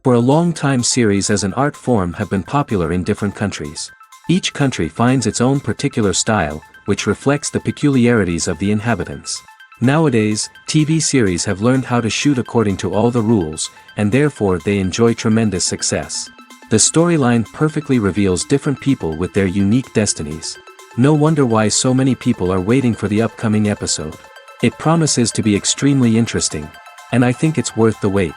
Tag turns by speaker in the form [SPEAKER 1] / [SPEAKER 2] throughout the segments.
[SPEAKER 1] For a long time series as an art form have been popular in different countries. Each country finds its own particular style, which reflects the peculiarities of the inhabitants. Nowadays, TV series have learned how to shoot according to all the rules, and therefore they enjoy tremendous success. The storyline perfectly reveals different people with their unique destinies. No wonder why so many people are waiting for the upcoming episode. It promises to be extremely interesting. And I think it's worth the wait.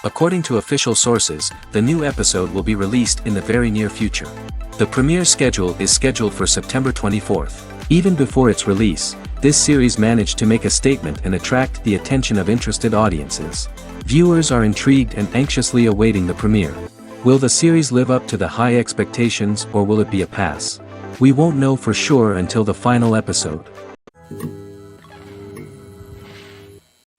[SPEAKER 1] According to official sources, the new episode will be released in the very near future. The premiere schedule is scheduled for September 24th. Even before its release, this series managed to make a statement and attract the attention of interested audiences. Viewers are intrigued and anxiously awaiting the premiere. Will the series live up to the high expectations or will it be a pass? We won't know for sure until the final episode.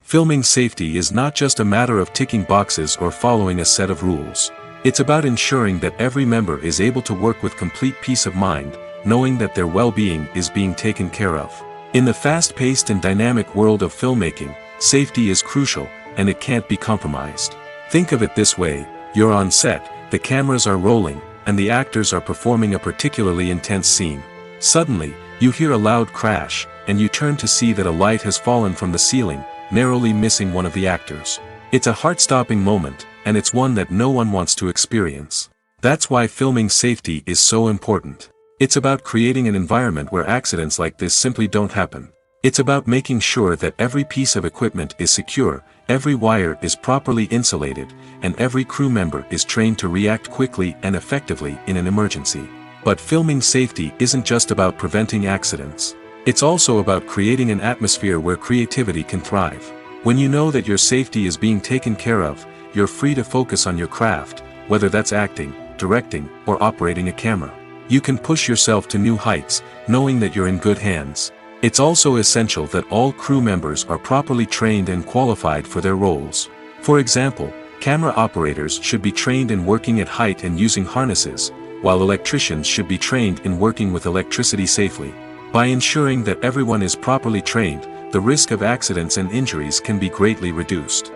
[SPEAKER 2] Filming safety is not just a matter of ticking boxes or following a set of rules. It's about ensuring that every member is able to work with complete peace of mind, knowing that their well-being is being taken care of. In the fast-paced and dynamic world of filmmaking, safety is crucial, and it can't be compromised. Think of it this way: you're on set, the cameras are rolling, and the actors are performing a particularly intense scene. Suddenly, you hear a loud crash, and you turn to see that a light has fallen from the ceiling, narrowly missing one of the actors. It's a heart-stopping moment, and it's one that no one wants to experience. That's why filming safety is so important. It's about creating an environment where accidents like this simply don't happen. It's about making sure that every piece of equipment is secure, every wire is properly insulated, and every crew member is trained to react quickly and effectively in an emergency. But filming safety isn't just about preventing accidents. It's also about creating an atmosphere where creativity can thrive. When you know that your safety is being taken care of, you're free to focus on your craft, whether that's acting, directing, or operating a camera. You can push yourself to new heights, knowing that you're in good hands. It's also essential that all crew members are properly trained and qualified for their roles. For example, camera operators should be trained in working at height and using harnesses, while electricians should be trained in working with electricity safely. By ensuring that everyone is properly trained, the risk of accidents and injuries can be greatly reduced.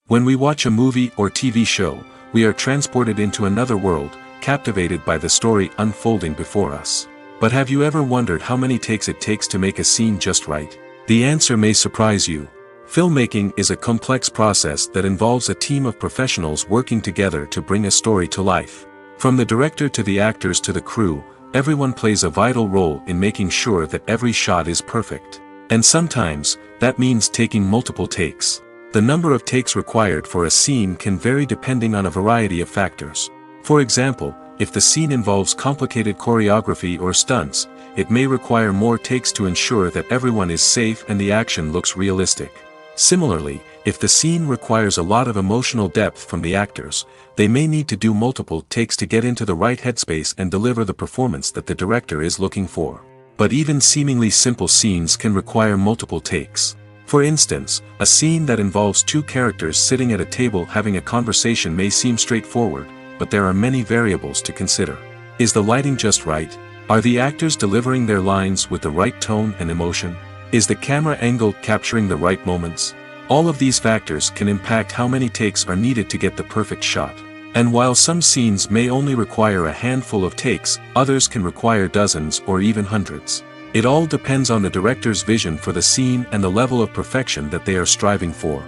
[SPEAKER 2] When we watch a movie or TV show, we are transported into another world, captivated by the story unfolding before us. But have you ever wondered how many takes it takes to make a scene just right? The answer may surprise you. Filmmaking is a complex process that involves a team of professionals working together to bring a story to life. From the director to the actors to the crew, everyone plays a vital role in making sure that every shot is perfect. And sometimes, that means taking multiple takes. The number of takes required for a scene can vary depending on a variety of factors. For example, if the scene involves complicated choreography or stunts, it may require more takes to ensure that everyone is safe and the action looks realistic. Similarly, if the scene requires a lot of emotional depth from the actors, they may need to do multiple takes to get into the right headspace and deliver the performance that the director is looking for. But even seemingly simple scenes can require multiple takes. For instance, a scene that involves two characters sitting at a table having a conversation may seem straightforward, but there are many variables to consider. Is the lighting just right? Are the actors delivering their lines with the right tone and emotion? Is the camera angle capturing the right moments? All of these factors can impact how many takes are needed to get the perfect shot. And while some scenes may only require a handful of takes, others can require dozens or even hundreds. It all depends on the director's vision for the scene and the level of perfection that they are striving for.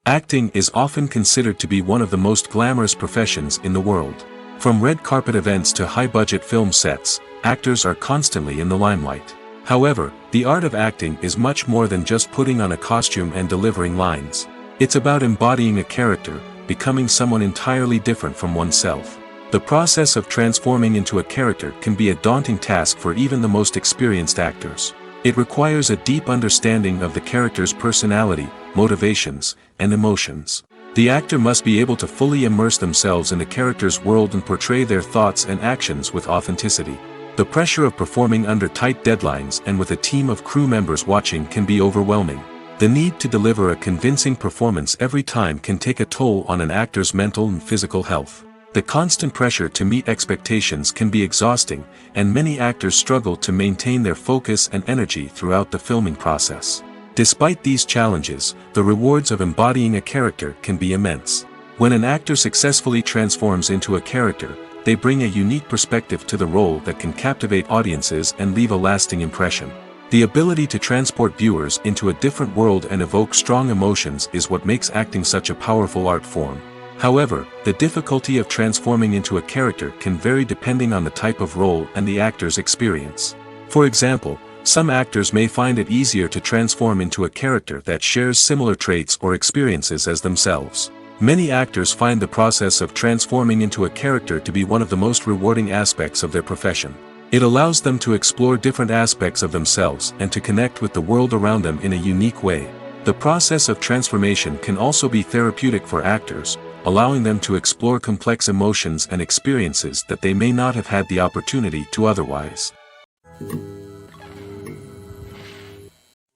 [SPEAKER 2] Acting is often considered to be one of the most glamorous professions in the world. From red carpet events to high-budget film sets, actors are constantly in the limelight. However, the art of acting is much more than just putting on a costume and delivering lines. It's about embodying a character, becoming someone entirely different from oneself. The process of transforming into a character can be a daunting task for even the most experienced actors. It requires a deep understanding of the character's personality, motivations, and emotions. The actor must be able to fully immerse themselves in the character's world and portray their thoughts and actions with authenticity. The pressure of performing under tight deadlines and with a team of crew members watching can be overwhelming. The need to deliver a convincing performance every time can take a toll on an actor's mental and physical health. The constant pressure to meet expectations can be exhausting, and many actors struggle to maintain their focus and energy throughout the filming process. Despite these challenges, the rewards of embodying a character can be immense. When an actor successfully transforms into a character, they bring a unique perspective to the role that can captivate audiences and leave a lasting impression. The ability to transport viewers into a different world and evoke strong emotions is what makes acting such a powerful art form. However, the difficulty of transforming into a character can vary depending on the type of role and the actor's experience. For example, some actors may find it easier to transform into a character that shares similar traits or experiences as themselves. Many actors find the process of transforming into a character to be one of the most rewarding aspects of their profession. It allows them to explore different aspects of themselves and to connect with the world around them in a unique way. The process of transformation can also be therapeutic for actors, allowing them to explore complex emotions and experiences that they may not have had the opportunity to otherwise.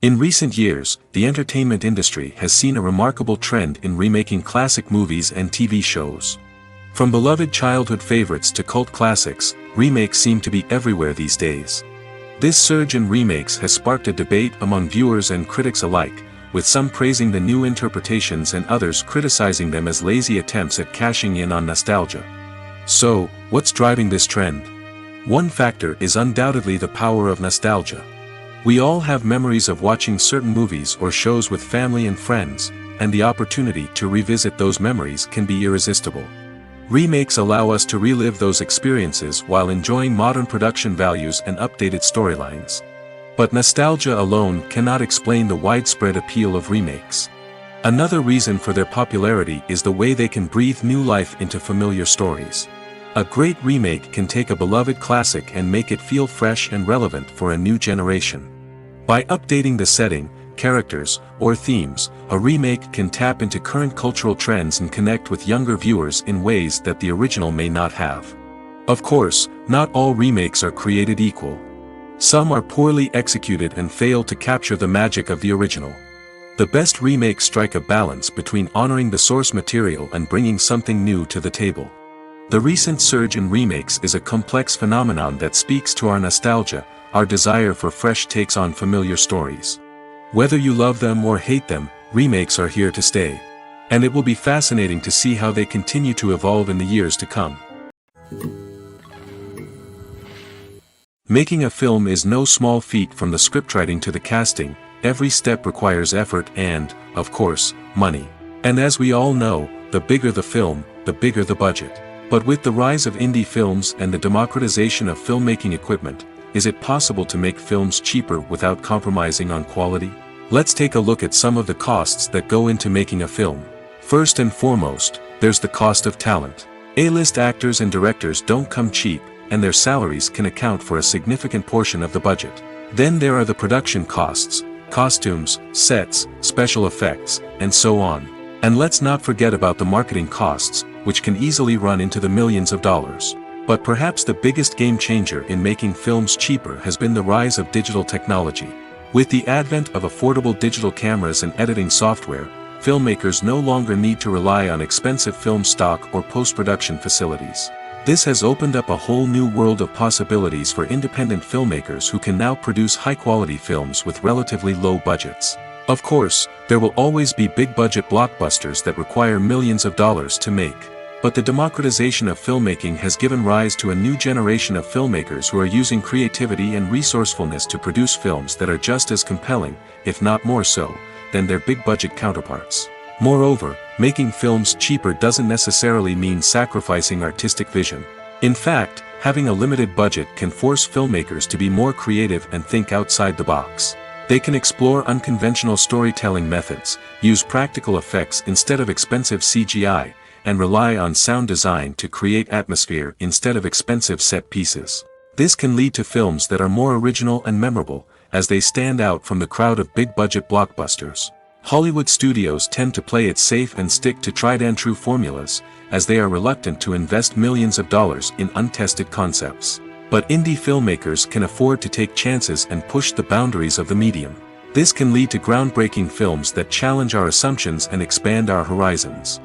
[SPEAKER 2] In recent years, the entertainment industry has seen a remarkable trend in remaking classic movies and TV shows. From beloved childhood favorites to cult classics, remakes seem to be everywhere these days. This surge in remakes has sparked a debate among viewers and critics alike, with some praising the new interpretations and others criticizing them as lazy attempts at cashing in on nostalgia. So, what's driving this trend? One factor is undoubtedly the power of nostalgia. We all have memories of watching certain movies or shows with family and friends, and the opportunity to revisit those memories can be irresistible. Remakes allow us to relive those experiences while enjoying modern production values and updated storylines. But nostalgia alone cannot explain the widespread appeal of remakes. Another reason for their popularity is the way they can breathe new life into familiar stories. A great remake can take a beloved classic and make it feel fresh and relevant for a new generation. By updating the setting, characters, or themes, a remake can tap into current cultural trends and connect with younger viewers in ways that the original may not have. Of course, not all remakes are created equal. Some are poorly executed and fail to capture the magic of the original. The best remakes strike a balance between honoring the source material and bringing something new to the table. The recent surge in remakes is a complex phenomenon that speaks to our nostalgia, our desire for fresh takes on familiar stories. Whether you love them or hate them, remakes are here to stay. And it will be fascinating to see how they continue to evolve in the years to come. Making a film is no small feat. From the scriptwriting to the casting, every step requires effort and, of course, money. And as we all know, the bigger the film, the bigger the budget. But with the rise of indie films and the democratization of filmmaking equipment, is it possible to make films cheaper without compromising on quality? Let's take a look at some of the costs that go into making a film. First and foremost, there's the cost of talent. A-list actors and directors don't come cheap, and their salaries can account for a significant portion of the budget. Then there are the production costs, costumes, sets, special effects, and so on. And let's not forget about the marketing costs, which can easily run into the millions of dollars. But perhaps the biggest game changer in making films cheaper has been the rise of digital technology. With the advent of affordable digital cameras and editing software, filmmakers no longer need to rely on expensive film stock or post-production facilities. This has opened up a whole new world of possibilities for independent filmmakers who can now produce high-quality films with relatively low budgets. Of course, there will always be big-budget blockbusters that require millions of dollars to make. But the democratization of filmmaking has given rise to a new generation of filmmakers who are using creativity and resourcefulness to produce films that are just as compelling, if not more so, than their big-budget counterparts. Moreover, making films cheaper doesn't necessarily mean sacrificing artistic vision. In fact, having a limited budget can force filmmakers to be more creative and think outside the box. They can explore unconventional storytelling methods, use practical effects instead of expensive CGI, and rely on sound design to create atmosphere instead of expensive set pieces. This can lead to films that are more original and memorable, as they stand out from the crowd of big-budget blockbusters. Hollywood studios tend to play it safe and stick to tried-and-true formulas, as they are reluctant to invest millions of dollars in untested concepts. But indie filmmakers can afford to take chances and push the boundaries of the medium. This can lead to groundbreaking films that challenge our assumptions and expand our horizons.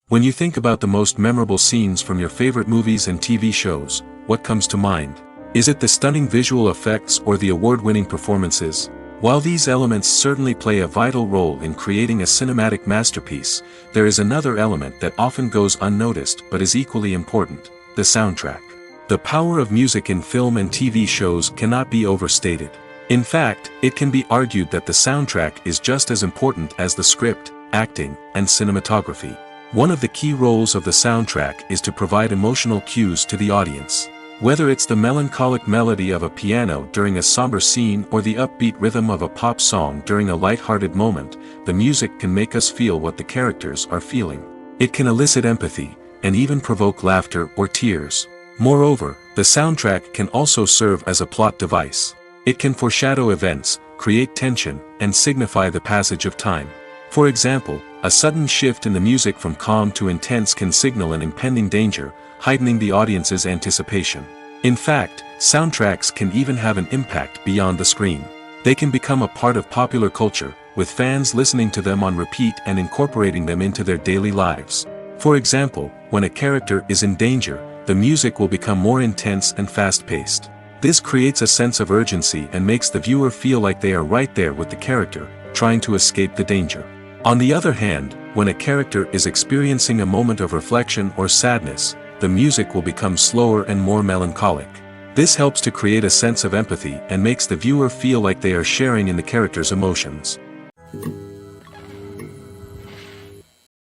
[SPEAKER 2] When you think about the most memorable scenes from your favorite movies and TV shows, what comes to mind? Is it the stunning visual effects or the award-winning performances? While these elements certainly play a vital role in creating a cinematic masterpiece, there is another element that often goes unnoticed but is equally important: the soundtrack. The power of music in film and TV shows cannot be overstated. In fact, it can be argued that the soundtrack is just as important as the script, acting, and cinematography. One of the key roles of the soundtrack is to provide emotional cues to the audience. Whether it's the melancholic melody of a piano during a somber scene or the upbeat rhythm of a pop song during a light-hearted moment, the music can make us feel what the characters are feeling. It can elicit empathy, and even provoke laughter or tears. Moreover, the soundtrack can also serve as a plot device. It can foreshadow events, create tension, and signify the passage of time. For example, a sudden shift in the music from calm to intense can signal an impending danger, heightening the audience's anticipation. In fact, soundtracks can even have an impact beyond the screen. They can become a part of popular culture, with fans listening to them on repeat and incorporating them into their daily lives. For example, when a character is in danger, the music will become more intense and fast-paced. This creates a sense of urgency and makes the viewer feel like they are right there with the character, trying to escape the danger. On the other hand, when a character is experiencing a moment of reflection or sadness, the music will become slower and more melancholic. This helps to create a sense of empathy and makes the viewer feel like they are sharing in the character's emotions.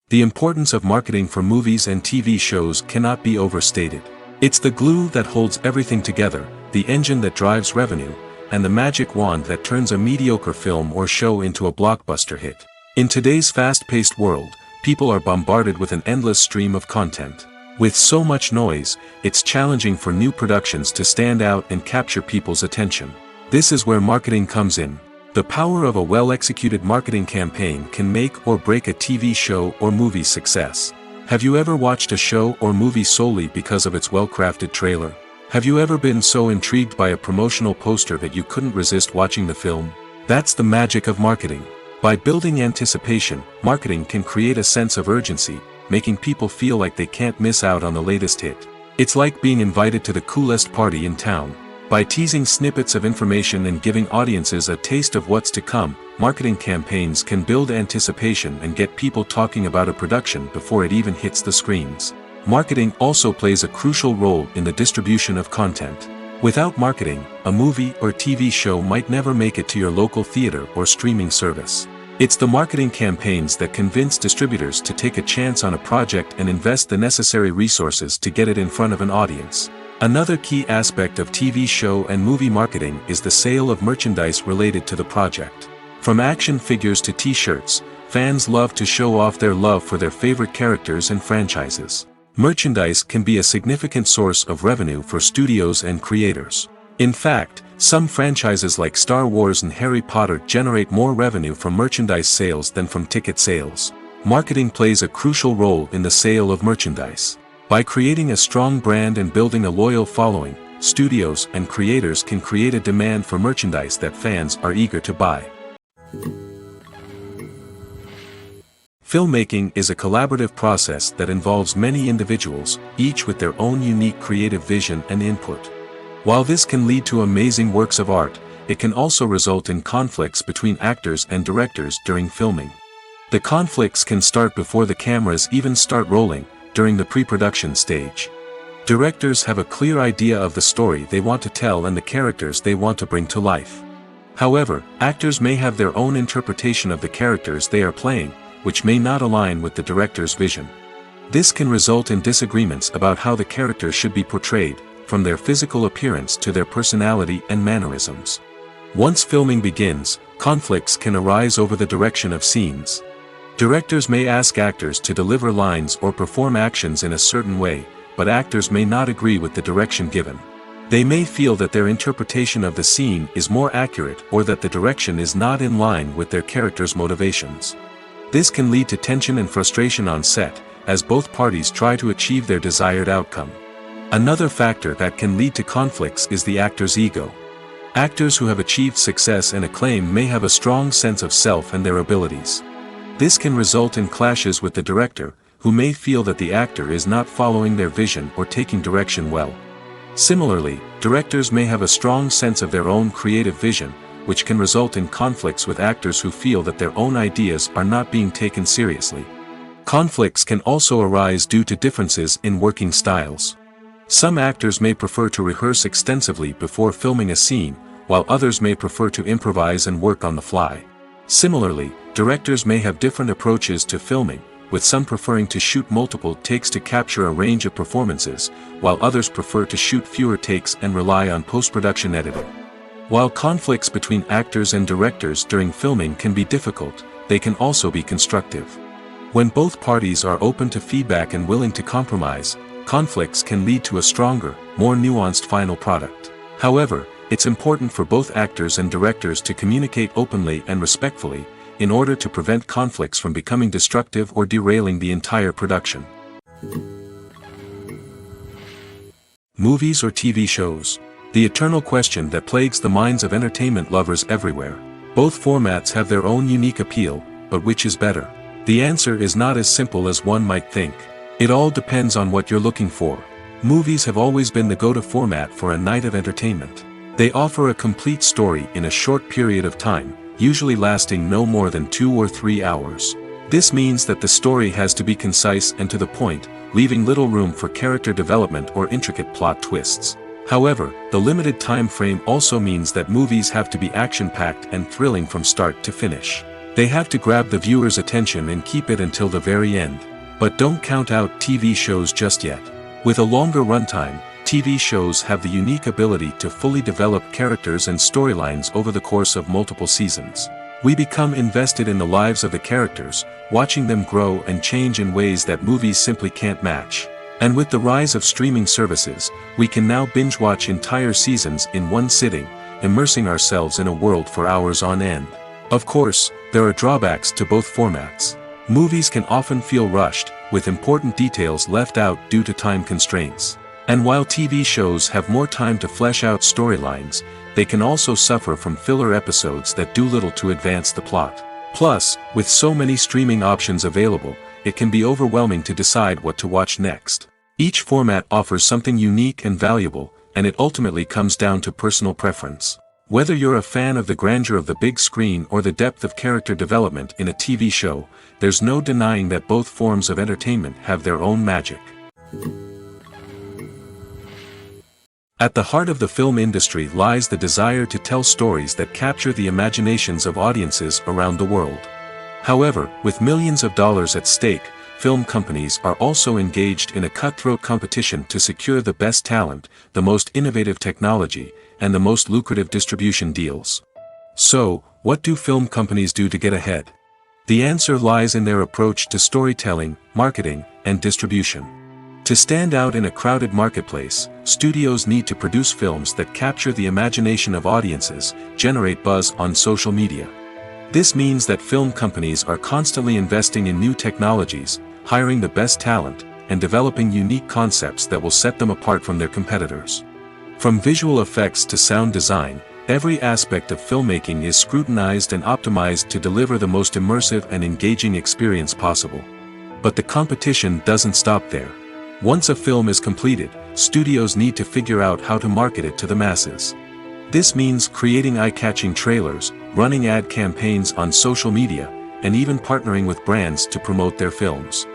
[SPEAKER 2] The importance of marketing for movies and TV shows cannot be overstated. It's the glue that holds everything together, the engine that drives revenue, and the magic wand that turns a mediocre film or show into a blockbuster hit. In today's fast-paced world, people are bombarded with an endless stream of content. With so much noise, it's challenging for new productions to stand out and capture people's attention. This is where marketing comes in. The power of a well-executed marketing campaign can make or break a TV show or movie's success. Have you ever watched a show or movie solely because of its well-crafted trailer? Have you ever been so intrigued by a promotional poster that you couldn't resist watching the film? That's the magic of marketing. By building anticipation, marketing can create a sense of urgency, making people feel like they can't miss out on the latest hit. It's like being invited to the coolest party in town. By teasing snippets of information and giving audiences a taste of what's to come, marketing campaigns can build anticipation and get people talking about a production before it even hits the screens. Marketing also plays a crucial role in the distribution of content. Without marketing, a movie or TV show might never make it to your local theater or streaming service. It's the marketing campaigns that convince distributors to take a chance on a project and invest the necessary resources to get it in front of an audience. Another key aspect of TV show and movie marketing is the sale of merchandise related to the project. From action figures to t-shirts, fans love to show off their love for their favorite characters and franchises. Merchandise can be a significant source of revenue for studios and creators. In fact, some franchises like Star Wars and Harry Potter generate more revenue from merchandise sales than from ticket sales. Marketing plays a crucial role in the sale of merchandise. By creating a strong brand and building a loyal following, studios and creators can create a demand for merchandise that fans are eager to buy. Filmmaking is a collaborative process that involves many individuals, each with their own unique creative vision and input. While this can lead to amazing works of art, it can also result in conflicts between actors and directors during filming. The conflicts can start before the cameras even start rolling, during the pre-production stage. Directors have a clear idea of the story they want to tell and the characters they want to bring to life. However, actors may have their own interpretation of the characters they are playing, which may not align with the director's vision. This can result in disagreements about how the characters should be portrayed, from their physical appearance to their personality and mannerisms. Once filming begins, conflicts can arise over the direction of scenes. Directors may ask actors to deliver lines or perform actions in a certain way, but actors may not agree with the direction given. They may feel that their interpretation of the scene is more accurate or that the direction is not in line with their character's motivations. This can lead to tension and frustration on set, as both parties try to achieve their desired outcome. Another factor that can lead to conflicts is the actor's ego. Actors who have achieved success and acclaim may have a strong sense of self and their abilities. This can result in clashes with the director, who may feel that the actor is not following their vision or taking direction well. Similarly, directors may have a strong sense of their own creative vision, which can result in conflicts with actors who feel that their own ideas are not being taken seriously. Conflicts can also arise due to differences in working styles. Some actors may prefer to rehearse extensively before filming a scene, while others may prefer to improvise and work on the fly. Similarly, directors may have different approaches to filming, with some preferring to shoot multiple takes to capture a range of performances, while others prefer to shoot fewer takes and rely on post-production editing. While conflicts between actors and directors during filming can be difficult, they can also be constructive. When both parties are open to feedback and willing to compromise, conflicts can lead to a stronger, more nuanced final product. However, it's important for both actors and directors to communicate openly and respectfully, in order to prevent conflicts from becoming destructive or derailing the entire production. Movies or TV shows? The eternal question that plagues the minds of entertainment lovers everywhere. Both formats have their own unique appeal, but which is better? The answer is not as simple as one might think. It all depends on what you're looking for. Movies have always been the go-to format for a night of entertainment. They offer a complete story in a short period of time, usually lasting no more than 2 or 3 hours. This means that the story has to be concise and to the point, leaving little room for character development or intricate plot twists. However, the limited time frame also means that movies have to be action-packed and thrilling from start to finish. They have to grab the viewer's attention and keep it until the very end. But don't count out TV shows just yet. With a longer runtime, TV shows have the unique ability to fully develop characters and storylines over the course of multiple seasons. We become invested in the lives of the characters, watching them grow and change in ways that movies simply can't match. And with the rise of streaming services, we can now binge-watch entire seasons in one sitting, immersing ourselves in a world for hours on end. Of course, there are drawbacks to both formats. Movies can often feel rushed, with important details left out due to time constraints. And while TV shows have more time to flesh out storylines, they can also suffer from filler episodes that do little to advance the plot. Plus, with so many streaming options available, it can be overwhelming to decide what to watch next. Each format offers something unique and valuable, and it ultimately comes down to personal preference. Whether you're a fan of the grandeur of the big screen or the depth of character development in a TV show, there's no denying that both forms of entertainment have their own magic. At the heart of the film industry lies the desire to tell stories that capture the imaginations of audiences around the world. However, with millions of dollars at stake, film companies are also engaged in a cutthroat competition to secure the best talent, the most innovative technology, and the most lucrative distribution deals. So, what do film companies do to get ahead? The answer lies in their approach to storytelling, marketing, and distribution. To stand out in a crowded marketplace, studios need to produce films that capture the imagination of audiences, generate buzz on social media. This means that film companies are constantly investing in new technologies, hiring the best talent, and developing unique concepts that will set them apart from their competitors. From visual effects to sound design, every aspect of filmmaking is scrutinized and optimized to deliver the most immersive and engaging experience possible. But the competition doesn't stop there. Once a film is completed, studios need to figure out how to market it to the masses. This means creating eye-catching trailers, running ad campaigns on social media, and even partnering with brands to promote their films.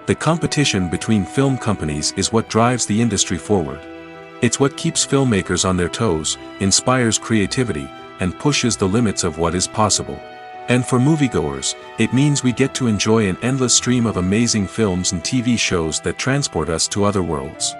[SPEAKER 2] The competition between film companies is what drives the industry forward. It's what keeps filmmakers on their toes, inspires creativity, and pushes the limits of what is possible. And for moviegoers, it means we get to enjoy an endless stream of amazing films and TV shows that transport us to other worlds.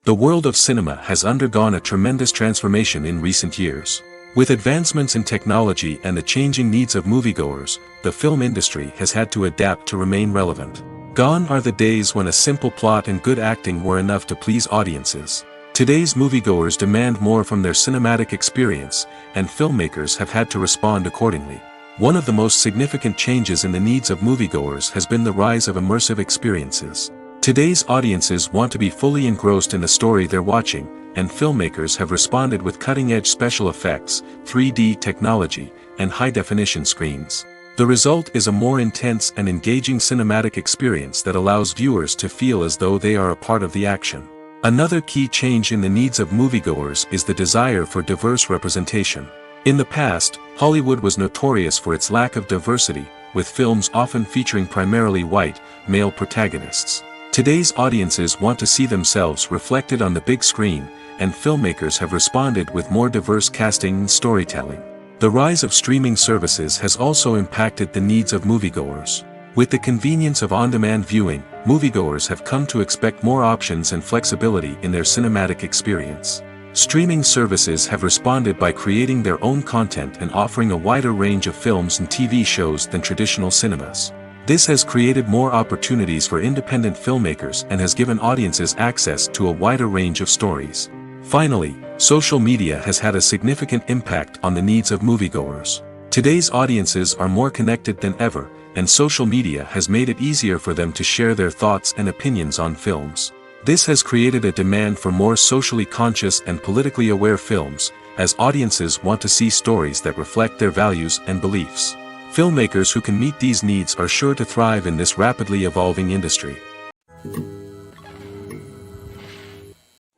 [SPEAKER 2] The world of cinema has undergone a tremendous transformation in recent years. With advancements in technology and the changing needs of moviegoers, the film industry has had to adapt to remain relevant. Gone are the days when a simple plot and good acting were enough to please audiences. Today's moviegoers demand more from their cinematic experience, and filmmakers have had to respond accordingly. One of the most significant changes in the needs of moviegoers has been the rise of immersive experiences. Today's audiences want to be fully engrossed in the story they're watching, and filmmakers have responded with cutting-edge special effects, 3D technology, and high-definition screens. The result is a more intense and engaging cinematic experience that allows viewers to feel as though they are a part of the action. Another key change in the needs of moviegoers is the desire for diverse representation. In the past, Hollywood was notorious for its lack of diversity, with films often featuring primarily white, male protagonists. Today's audiences want to see themselves reflected on the big screen, and filmmakers have responded with more diverse casting and storytelling. The rise of streaming services has also impacted the needs of moviegoers. With the convenience of on-demand viewing, moviegoers have come to expect more options and flexibility in their cinematic experience. Streaming services have responded by creating their own content and offering a wider range of films and TV shows than traditional cinemas. This has created more opportunities for independent filmmakers and has given audiences access to a wider range of stories. Finally, social media has had a significant impact on the needs of moviegoers. Today's audiences are more connected than ever, and social media has made it easier for them to share their thoughts and opinions on films. This has created a demand for more socially conscious and politically aware films, as audiences want to see stories that reflect their values and beliefs. Filmmakers who can meet these needs are sure to thrive in this rapidly evolving industry.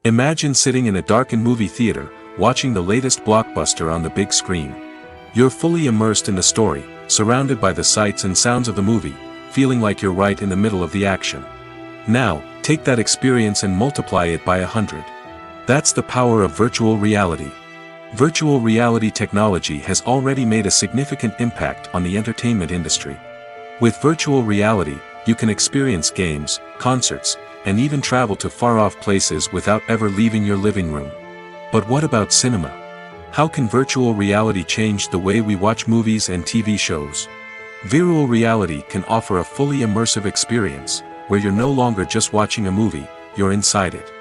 [SPEAKER 2] Imagine sitting in a darkened movie theater, watching the latest blockbuster on the big screen. You're fully immersed in the story, surrounded by the sights and sounds of the movie, feeling like you're right in the middle of the action. Now, take that experience and multiply it by 100. That's the power of virtual reality. Virtual reality technology has already made a significant impact on the entertainment industry. With virtual reality, you can experience games, concerts, and even travel to far-off places without ever leaving your living room. But what about cinema? How can virtual reality change the way we watch movies and TV shows? Virtual reality can offer a fully immersive experience, where you're no longer just watching a movie, you're inside it.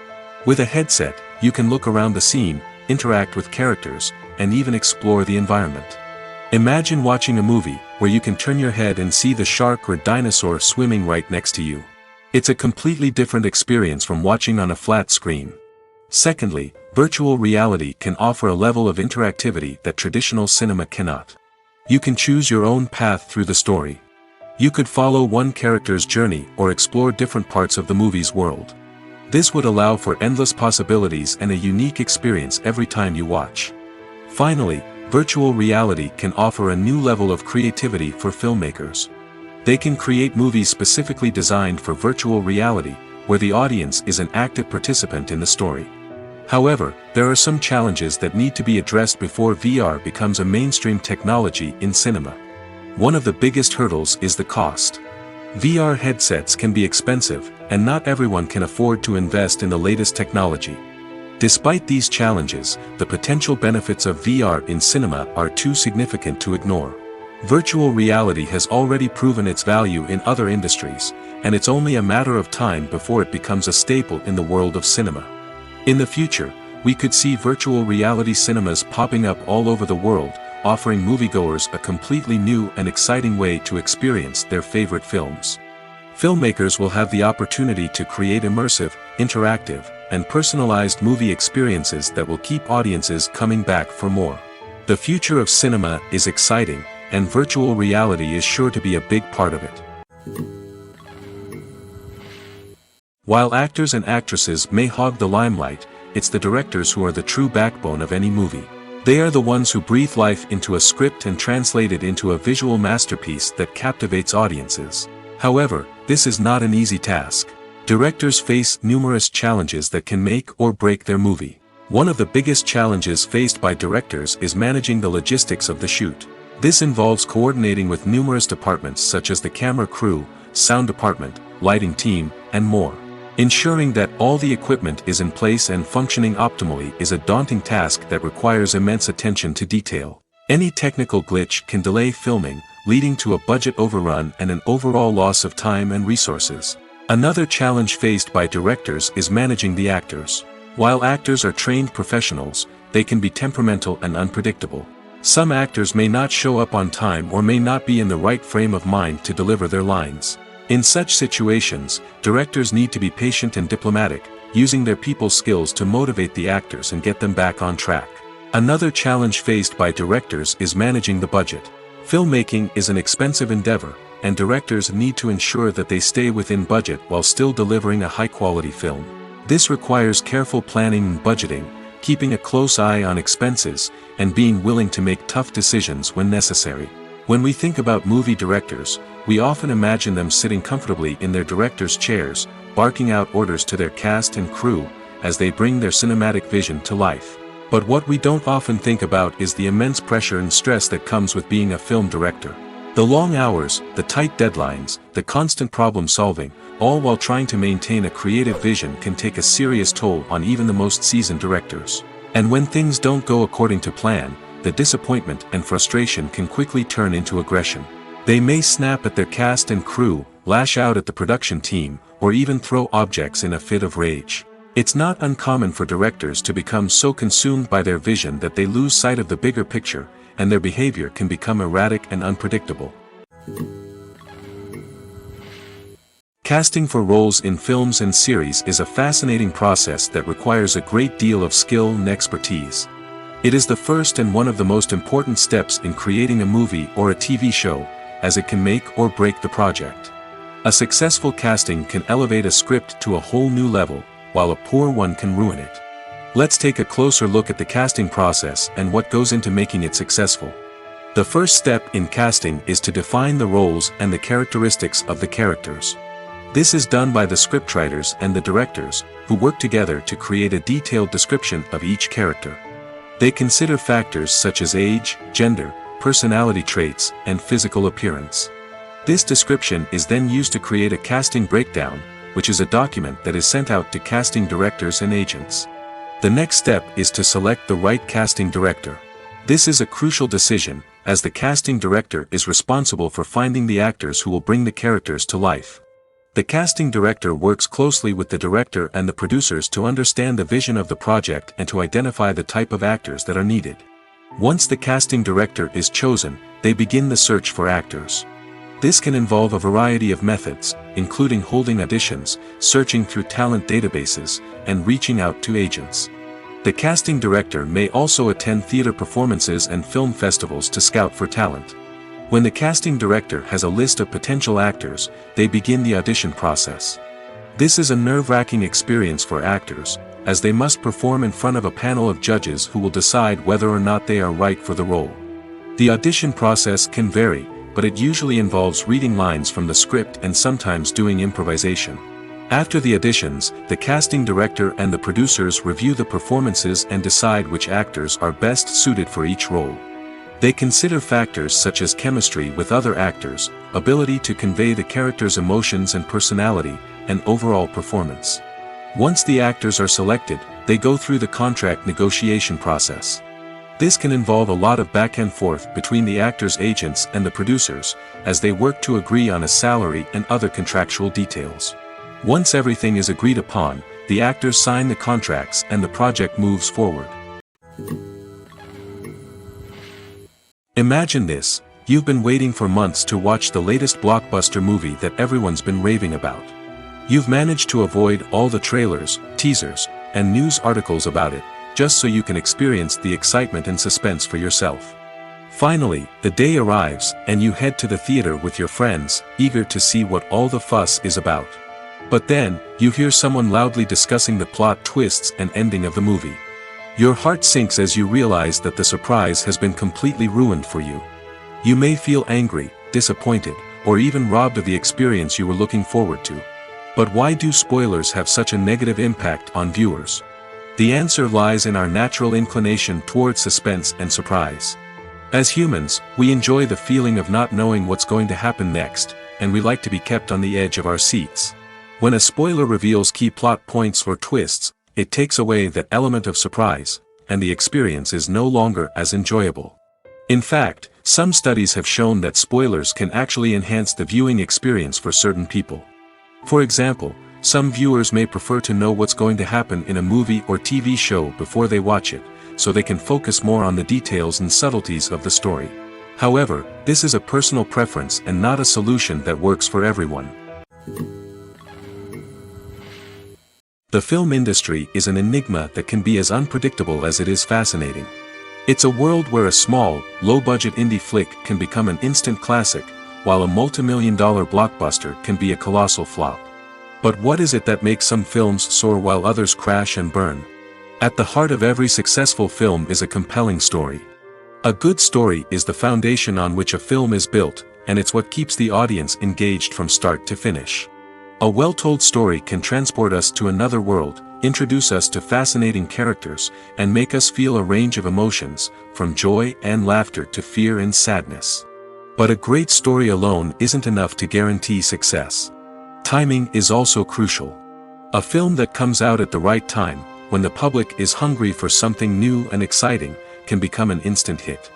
[SPEAKER 2] With a headset, you can look around the scene, interact with characters, and even explore the environment. Imagine watching a movie where you can turn your head and see the shark or dinosaur swimming right next to you. It's a completely different experience from watching on a flat screen. Secondly, virtual reality can offer a level of interactivity that traditional cinema cannot. You can choose your own path through the story. You could follow one character's journey or explore different parts of the movie's world. This would allow for endless possibilities and a unique experience every time you watch. Finally, virtual reality can offer a new level of creativity for filmmakers. They can create movies specifically designed for virtual reality, where the audience is an active participant in the story. However, there are some challenges that need to be addressed before VR becomes a mainstream technology in cinema. One of the biggest hurdles is the cost. VR headsets can be expensive, and not everyone can afford to invest in the latest technology. Despite these challenges, the potential benefits of VR in cinema are too significant to ignore. Virtual reality has already proven its value in other industries, and it's only a matter of time before it becomes a staple in the world of cinema. In the future, we could see virtual reality cinemas popping up all over the world, offering moviegoers a completely new and exciting way to experience their favorite films. Filmmakers will have the opportunity to create immersive, interactive, and personalized movie experiences that will keep audiences coming back for more. The future of cinema is exciting, and virtual reality is sure to be a big part of it. While actors and actresses may hog the limelight, it's the directors who are the true backbone of any movie. They are the ones who breathe life into a script and translate it into a visual masterpiece that captivates audiences. However, this is not an easy task. Directors face numerous challenges that can make or break their movie. One of the biggest challenges faced by directors is managing the logistics of the shoot. This involves coordinating with numerous departments such as the camera crew, sound department, lighting team, and more. Ensuring that all the equipment is in place and functioning optimally is a daunting task that requires immense attention to detail. Any technical glitch can delay filming, leading to a budget overrun and an overall loss of time and resources. Another challenge faced by directors is managing the actors. While actors are trained professionals, they can be temperamental and unpredictable. Some actors may not show up on time or may not be in the right frame of mind to deliver their lines. In such situations, directors need to be patient and diplomatic, using their people skills to motivate the actors and get them back on track. Another challenge faced by directors is managing the budget. Filmmaking is an expensive endeavor, and directors need to ensure that they stay within budget while still delivering a high-quality film. This requires careful planning and budgeting, keeping a close eye on expenses, and being willing to make tough decisions when necessary. When we think about movie directors, we often imagine them sitting comfortably in their director's chairs, barking out orders to their cast and crew, as they bring their cinematic vision to life. But what we don't often think about is the immense pressure and stress that comes with being a film director. The long hours, the tight deadlines, the constant problem solving, all while trying to maintain a creative vision can take a serious toll on even the most seasoned directors. And when things don't go according to plan, the disappointment and frustration can quickly turn into aggression. They may snap at their cast and crew, lash out at the production team, or even throw objects in a fit of rage. It's not uncommon for directors to become so consumed by their vision that they lose sight of the bigger picture, and their behavior can become erratic and unpredictable. Casting for roles in films and series is a fascinating process that requires a great deal of skill and expertise. It is the first and one of the most important steps in creating a movie or a TV show, as it can make or break the project. A successful casting can elevate a script to a whole new level, while a poor one can ruin it. Let's take a closer look at the casting process and what goes into making it successful. The first step in casting is to define the roles and the characteristics of the characters. This is done by the scriptwriters and the directors, who work together to create a detailed description of each character. They consider factors such as age, gender, personality traits, and physical appearance. This description is then used to create a casting breakdown, which is a document that is sent out to casting directors and agents. The next step is to select the right casting director. This is a crucial decision, as the casting director is responsible for finding the actors who will bring the characters to life. The casting director works closely with the director and the producers to understand the vision of the project and to identify the type of actors that are needed. Once the casting director is chosen, they begin the search for actors. This can involve a variety of methods, including holding auditions, searching through talent databases, and reaching out to agents. The casting director may also attend theater performances and film festivals to scout for talent. When the casting director has a list of potential actors, they begin the audition process. This is a nerve-wracking experience for actors, as they must perform in front of a panel of judges who will decide whether or not they are right for the role. The audition process can vary, but it usually involves reading lines from the script and sometimes doing improvisation. After the auditions, the casting director and the producers review the performances and decide which actors are best suited for each role. They consider factors such as chemistry with other actors, ability to convey the character's emotions and personality, and overall performance. Once the actors are selected, they go through the contract negotiation process. This can involve a lot of back and forth between the actors' agents and the producers, as they work to agree on a salary and other contractual details. Once everything is agreed upon, the actors sign the contracts and the project moves forward. Imagine this: you've been waiting for months to watch the latest blockbuster movie that everyone's been raving about. You've managed to avoid all the trailers, teasers, and news articles about it, just so you can experience the excitement and suspense for yourself. Finally, the day arrives, and you head to the theater with your friends, eager to see what all the fuss is about. But then, you hear someone loudly discussing the plot twists and ending of the movie. Your heart sinks as you realize that the surprise has been completely ruined for you. You may feel angry, disappointed, or even robbed of the experience you were looking forward to. But why do spoilers have such a negative impact on viewers? The answer lies in our natural inclination towards suspense and surprise. As humans, we enjoy the feeling of not knowing what's going to happen next, and we like to be kept on the edge of our seats. When a spoiler reveals key plot points or twists, it takes away that element of surprise, and the experience is no longer as enjoyable. In fact, some studies have shown that spoilers can actually enhance the viewing experience for certain people. For example, some viewers may prefer to know what's going to happen in a movie or TV show before they watch it, so they can focus more on the details and subtleties of the story. However, this is a personal preference and not a solution that works for everyone. The film industry is an enigma that can be as unpredictable as it is fascinating. It's a world where a small, low-budget indie flick can become an instant classic, while a multi-million-dollar blockbuster can be a colossal flop. But what is it that makes some films soar while others crash and burn? At the heart of every successful film is a compelling story. A good story is the foundation on which a film is built, and it's what keeps the audience engaged from start to finish. A well-told story can transport us to another world, introduce us to fascinating characters, and make us feel a range of emotions, from joy and laughter to fear and sadness. But a great story alone isn't enough to guarantee success. Timing is also crucial. A film that comes out at the right time, when the public is hungry for something new and exciting, can become an instant hit.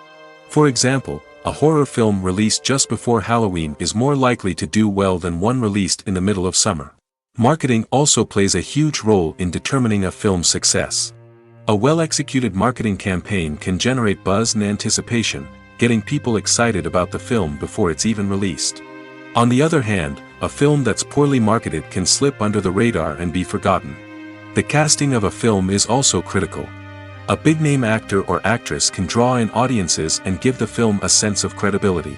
[SPEAKER 2] For example, a horror film released just before Halloween is more likely to do well than one released in the middle of summer. Marketing also plays a huge role in determining a film's success. A well-executed marketing campaign can generate buzz and anticipation, getting people excited about the film before it's even released. On the other hand, a film that's poorly marketed can slip under the radar and be forgotten. The casting of a film is also critical. A big-name actor or actress can draw in audiences and give the film a sense of credibility.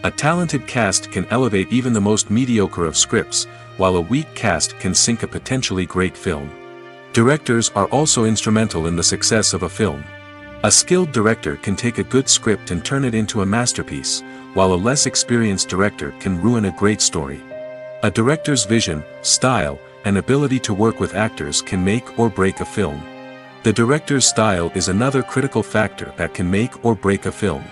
[SPEAKER 2] A talented cast can elevate even the most mediocre of scripts, while a weak cast can sink a potentially great film. Directors are also instrumental in the success of a film. A skilled director can take a good script and turn it into a masterpiece, while a less experienced director can ruin a great story. A director's vision, style, and ability to work with actors can make or break a film. The director's style is another critical factor that can make or break a film.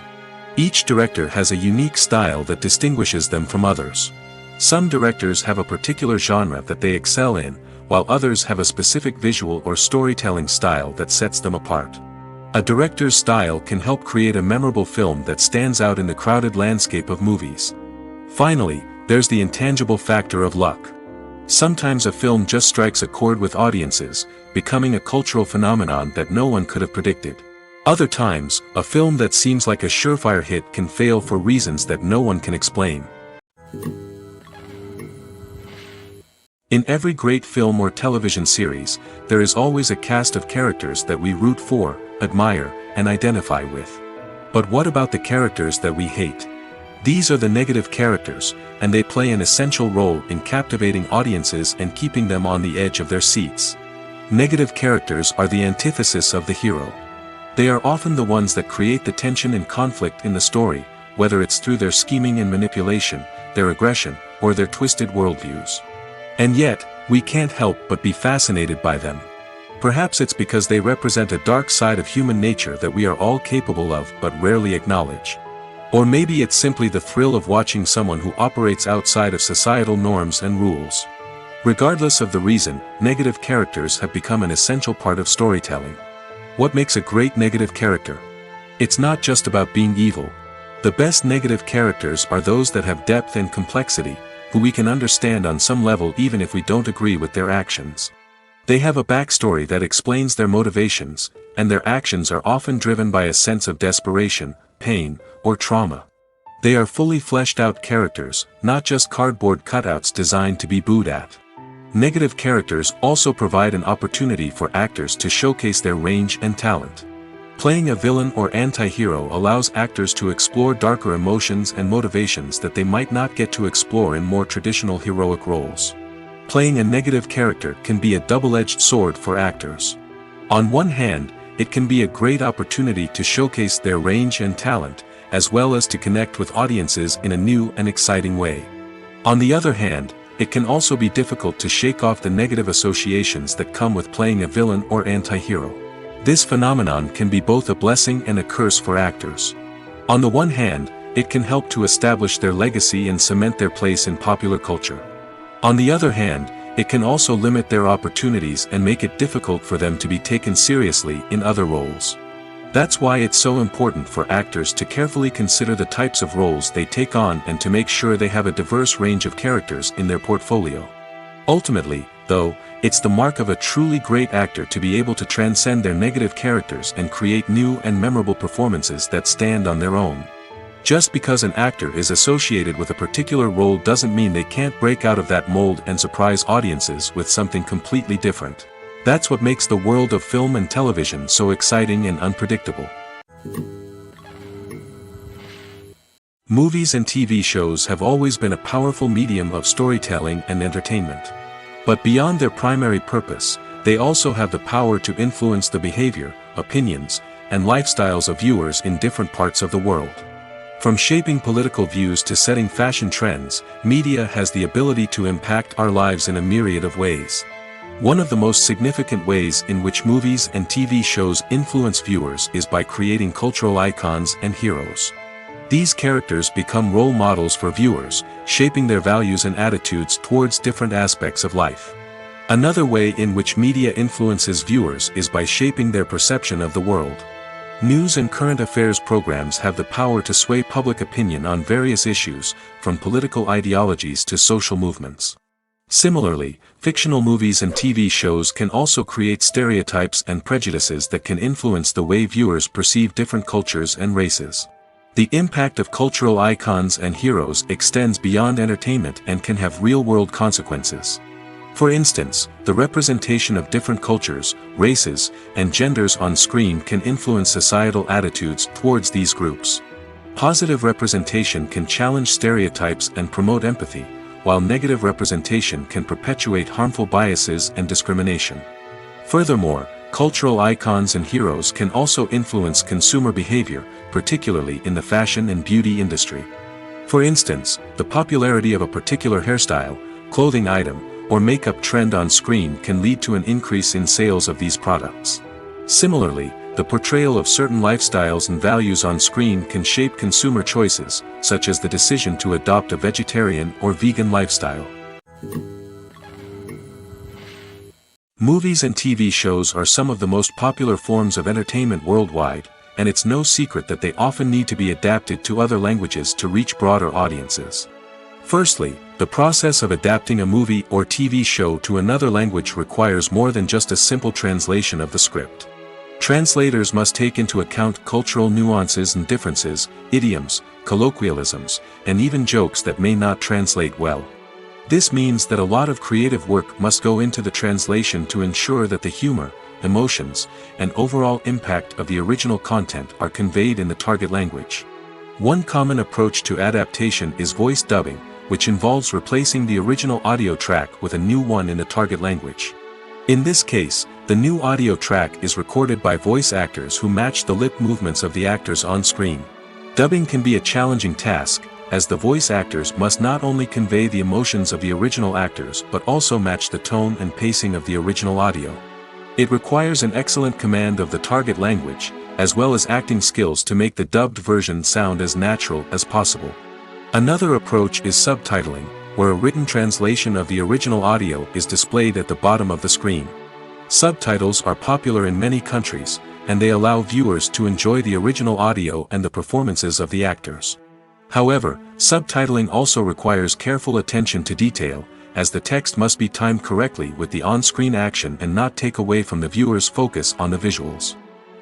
[SPEAKER 2] Each director has a unique style that distinguishes them from others. Some directors have a particular genre that they excel in, while others have a specific visual or storytelling style that sets them apart. A director's style can help create a memorable film that stands out in the crowded landscape of movies. Finally, there's the intangible factor of luck. Sometimes a film just strikes a chord with audiences, becoming a cultural phenomenon that no one could have predicted. Other times, a film that seems like a surefire hit can fail for reasons that no one can explain. In every great film or television series, there is always a cast of characters that we root for, admire, and identify with. But what about the characters that we hate? These are the negative characters, and they play an essential role in captivating audiences and keeping them on the edge of their seats. Negative characters are the antithesis of the hero. They are often the ones that create the tension and conflict in the story, whether it's through their scheming and manipulation, their aggression, or their twisted worldviews. And yet, we can't help but be fascinated by them. Perhaps it's because they represent a dark side of human nature that we are all capable of but rarely acknowledge. Or maybe it's simply the thrill of watching someone who operates outside of societal norms and rules. Regardless of the reason, negative characters have become an essential part of storytelling. What makes a great negative character? It's not just about being evil. The best negative characters are those that have depth and complexity, who we can understand on some level even if we don't agree with their actions. They have a backstory that explains their motivations, and their actions are often driven by a sense of desperation, pain, or trauma. They are fully fleshed out characters, not just cardboard cutouts designed to be booed at. Negative characters also provide an opportunity for actors to showcase their range and talent. Playing a villain or anti-hero allows actors to explore darker emotions and motivations that they might not get to explore in more traditional heroic roles. Playing a negative character can be a double-edged sword for actors. On one hand, it can be a great opportunity to showcase their range and talent, as well as to connect with audiences in a new and exciting way. On the other hand, it can also be difficult to shake off the negative associations that come with playing a villain or anti-hero. This phenomenon can be both a blessing and a curse for actors. On the one hand, it can help to establish their legacy and cement their place in popular culture. On the other hand, it can also limit their opportunities and make it difficult for them to be taken seriously in other roles. That's why it's so important for actors to carefully consider the types of roles they take on and to make sure they have a diverse range of characters in their portfolio. Ultimately, though, it's the mark of a truly great actor to be able to transcend their negative characters and create new and memorable performances that stand on their own. Just because an actor is associated with a particular role doesn't mean they can't break out of that mold and surprise audiences with something completely different. That's what makes the world of film and television so exciting and unpredictable. Movies and TV shows have always been a powerful medium of storytelling and entertainment. But beyond their primary purpose, they also have the power to influence the behavior, opinions, and lifestyles of viewers in different parts of the world. From shaping political views to setting fashion trends, media has the ability to impact our lives in a myriad of ways. One of the most significant ways in which movies and TV shows influence viewers is by creating cultural icons and heroes. These characters become role models for viewers, shaping their values and attitudes towards different aspects of life. Another way in which media influences viewers is by shaping their perception of the world. News and current affairs programs have the power to sway public opinion on various issues, from political ideologies to social movements. Similarly, fictional movies and TV shows can also create stereotypes and prejudices that can influence the way viewers perceive different cultures and races. The impact of cultural icons and heroes extends beyond entertainment and can have real-world consequences. For instance, the representation of different cultures, races, and genders on screen can influence societal attitudes towards these groups. Positive representation can challenge stereotypes and promote empathy, while negative representation can perpetuate harmful biases and discrimination. Furthermore, cultural icons and heroes can also influence consumer behavior, particularly in the fashion and beauty industry. For instance, the popularity of a particular hairstyle, clothing item, or makeup trend on screen can lead to an increase in sales of these products. Similarly, the portrayal of certain lifestyles and values on screen can shape consumer choices, such as the decision to adopt a vegetarian or vegan lifestyle. Movies and TV shows are some of the most popular forms of entertainment worldwide, and it's no secret that they often need to be adapted to other languages to reach broader audiences. Firstly, the process of adapting a movie or TV show to another language requires more than just a simple translation of the script. Translators must take into account cultural nuances and differences, idioms, colloquialisms, and even jokes that may not translate well. This means that a lot of creative work must go into the translation to ensure that the humor, emotions, and overall impact of the original content are conveyed in the target language. One common approach to adaptation is voice dubbing, which involves replacing the original audio track with a new one in the target language. In this case, the new audio track is recorded by voice actors who match the lip movements of the actors on screen. Dubbing can be a challenging task, as the voice actors must not only convey the emotions of the original actors but also match the tone and pacing of the original audio. It requires an excellent command of the target language, as well as acting skills to make the dubbed version sound as natural as possible. Another approach is subtitling, where a written translation of the original audio is displayed at the bottom of the screen. Subtitles are popular in many countries, and they allow viewers to enjoy the original audio and the performances of the actors. However, subtitling also requires careful attention to detail, as the text must be timed correctly with the on-screen action and not take away from the viewer's focus on the visuals.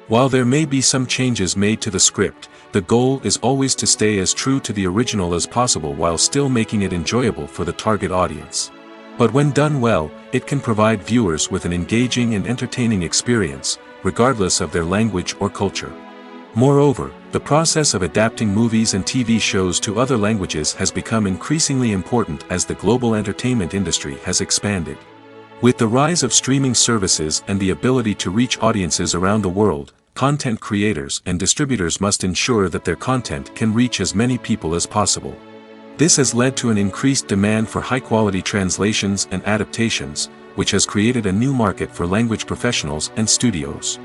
[SPEAKER 2] While there may be some changes made to the script, the goal is always to stay as true to the original as possible while still making it enjoyable for the target audience. But when done well, it can provide viewers with an engaging and entertaining experience, regardless of their language or culture. Moreover, the process of adapting movies and TV shows to other languages has become increasingly important as the global entertainment industry has expanded. With the rise of streaming services and the ability to reach audiences around the world, content creators and distributors must ensure that their content can reach as many people as possible. This has led to an increased demand for high-quality translations and adaptations, which has created a new market for language professionals and studios.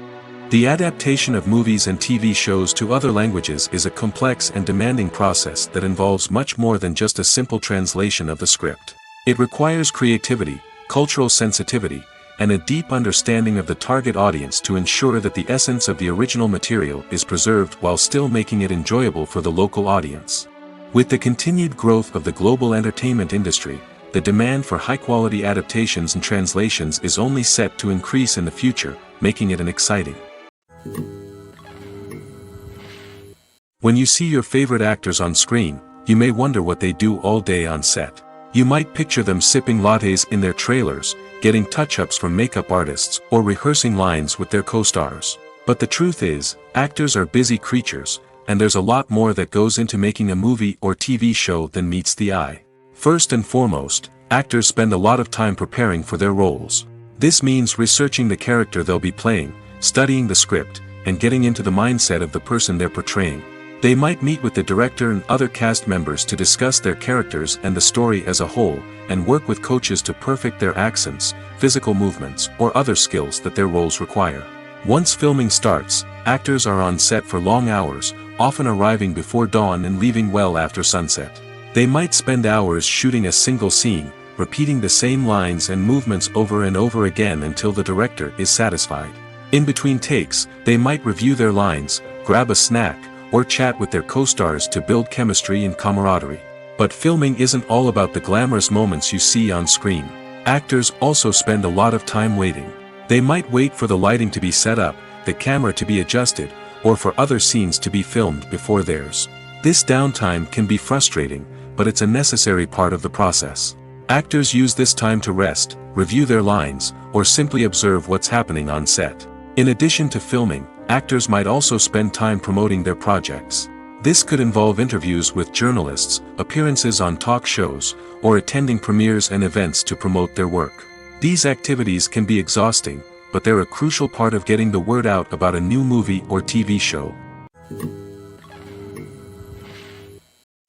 [SPEAKER 2] The adaptation of movies and TV shows to other languages is a complex and demanding process that involves much more than just a simple translation of the script. It requires creativity, cultural sensitivity, and a deep understanding of the target audience to ensure that the essence of the original material is preserved while still making it enjoyable for the local audience. With the continued growth of the global entertainment industry, the demand for high-quality adaptations and translations is only set to increase in the future, making it exciting. When you see your favorite actors on screen, you may wonder what they do all day on set. You might picture them sipping lattes in their trailers, getting touch-ups from makeup artists, or rehearsing lines with their co-stars. But the truth is, actors are busy creatures, and there's a lot more that goes into making a movie or TV show than meets the eye. First and foremost, actors spend a lot of time preparing for their roles. This means researching the character they'll be playing, studying the script, and getting into the mindset of the person they're portraying. They might meet with the director and other cast members to discuss their characters and the story as a whole, and work with coaches to perfect their accents, physical movements, or other skills that their roles require. Once filming starts, actors are on set for long hours, often arriving before dawn and leaving well after sunset. They might spend hours shooting a single scene, repeating the same lines and movements over and over again until the director is satisfied. In between takes, they might review their lines, grab a snack, or chat with their co-stars to build chemistry and camaraderie. But filming isn't all about the glamorous moments you see on screen. Actors also spend a lot of time waiting. They might wait for the lighting to be set up, the camera to be adjusted, or for other scenes to be filmed before theirs. This downtime can be frustrating, but it's a necessary part of the process. Actors use this time to rest, review their lines, or simply observe what's happening on set. In addition to filming, actors might also spend time promoting their projects. This could involve interviews with journalists, appearances on talk shows, or attending premieres and events to promote their work. These activities can be exhausting, but they're a crucial part of getting the word out about a new movie or TV show.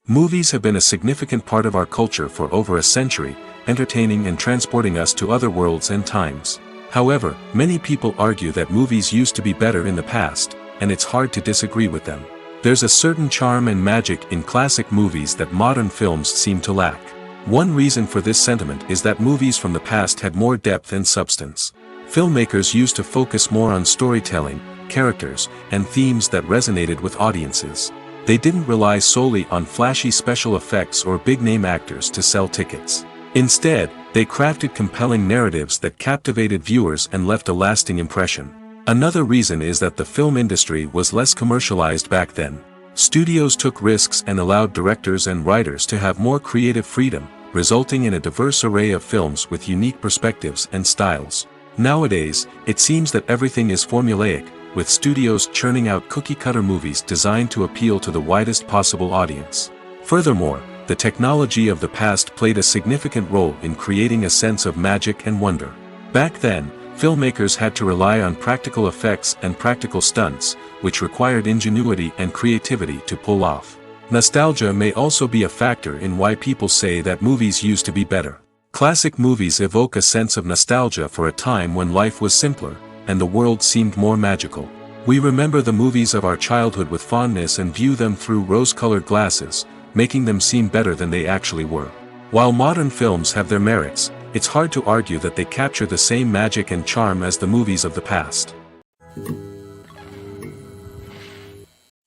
[SPEAKER 2] Movies have been a significant part of our culture for over a century, entertaining and transporting us to other worlds and times. However, many people argue that movies used to be better in the past, and it's hard to disagree with them. There's a certain charm and magic in classic movies that modern films seem to lack. One reason for this sentiment is that movies from the past had more depth and substance. Filmmakers used to focus more on storytelling, characters, and themes that resonated with audiences. They didn't rely solely on flashy special effects or big-name actors to sell tickets. Instead, they crafted compelling narratives that captivated viewers and left a lasting impression. Another reason is that the film industry was less commercialized back then. Studios took risks and allowed directors and writers to have more creative freedom, resulting in a diverse array of films with unique perspectives and styles. Nowadays, it seems that everything is formulaic, with studios churning out cookie-cutter movies designed to appeal to the widest possible audience. Furthermore, the technology of the past played a significant role in creating a sense of magic and wonder. Back then, filmmakers had to rely on practical effects and practical stunts, which required ingenuity and creativity to pull off. Nostalgia may also be a factor in why people say that movies used to be better. Classic movies evoke a sense of nostalgia for a time when life was simpler, and the world seemed more magical. We remember the movies of our childhood with fondness and view them through rose-colored glasses, making them seem better than they actually were. While modern films have their merits, it's hard to argue that they capture the same magic and charm as the movies of the past.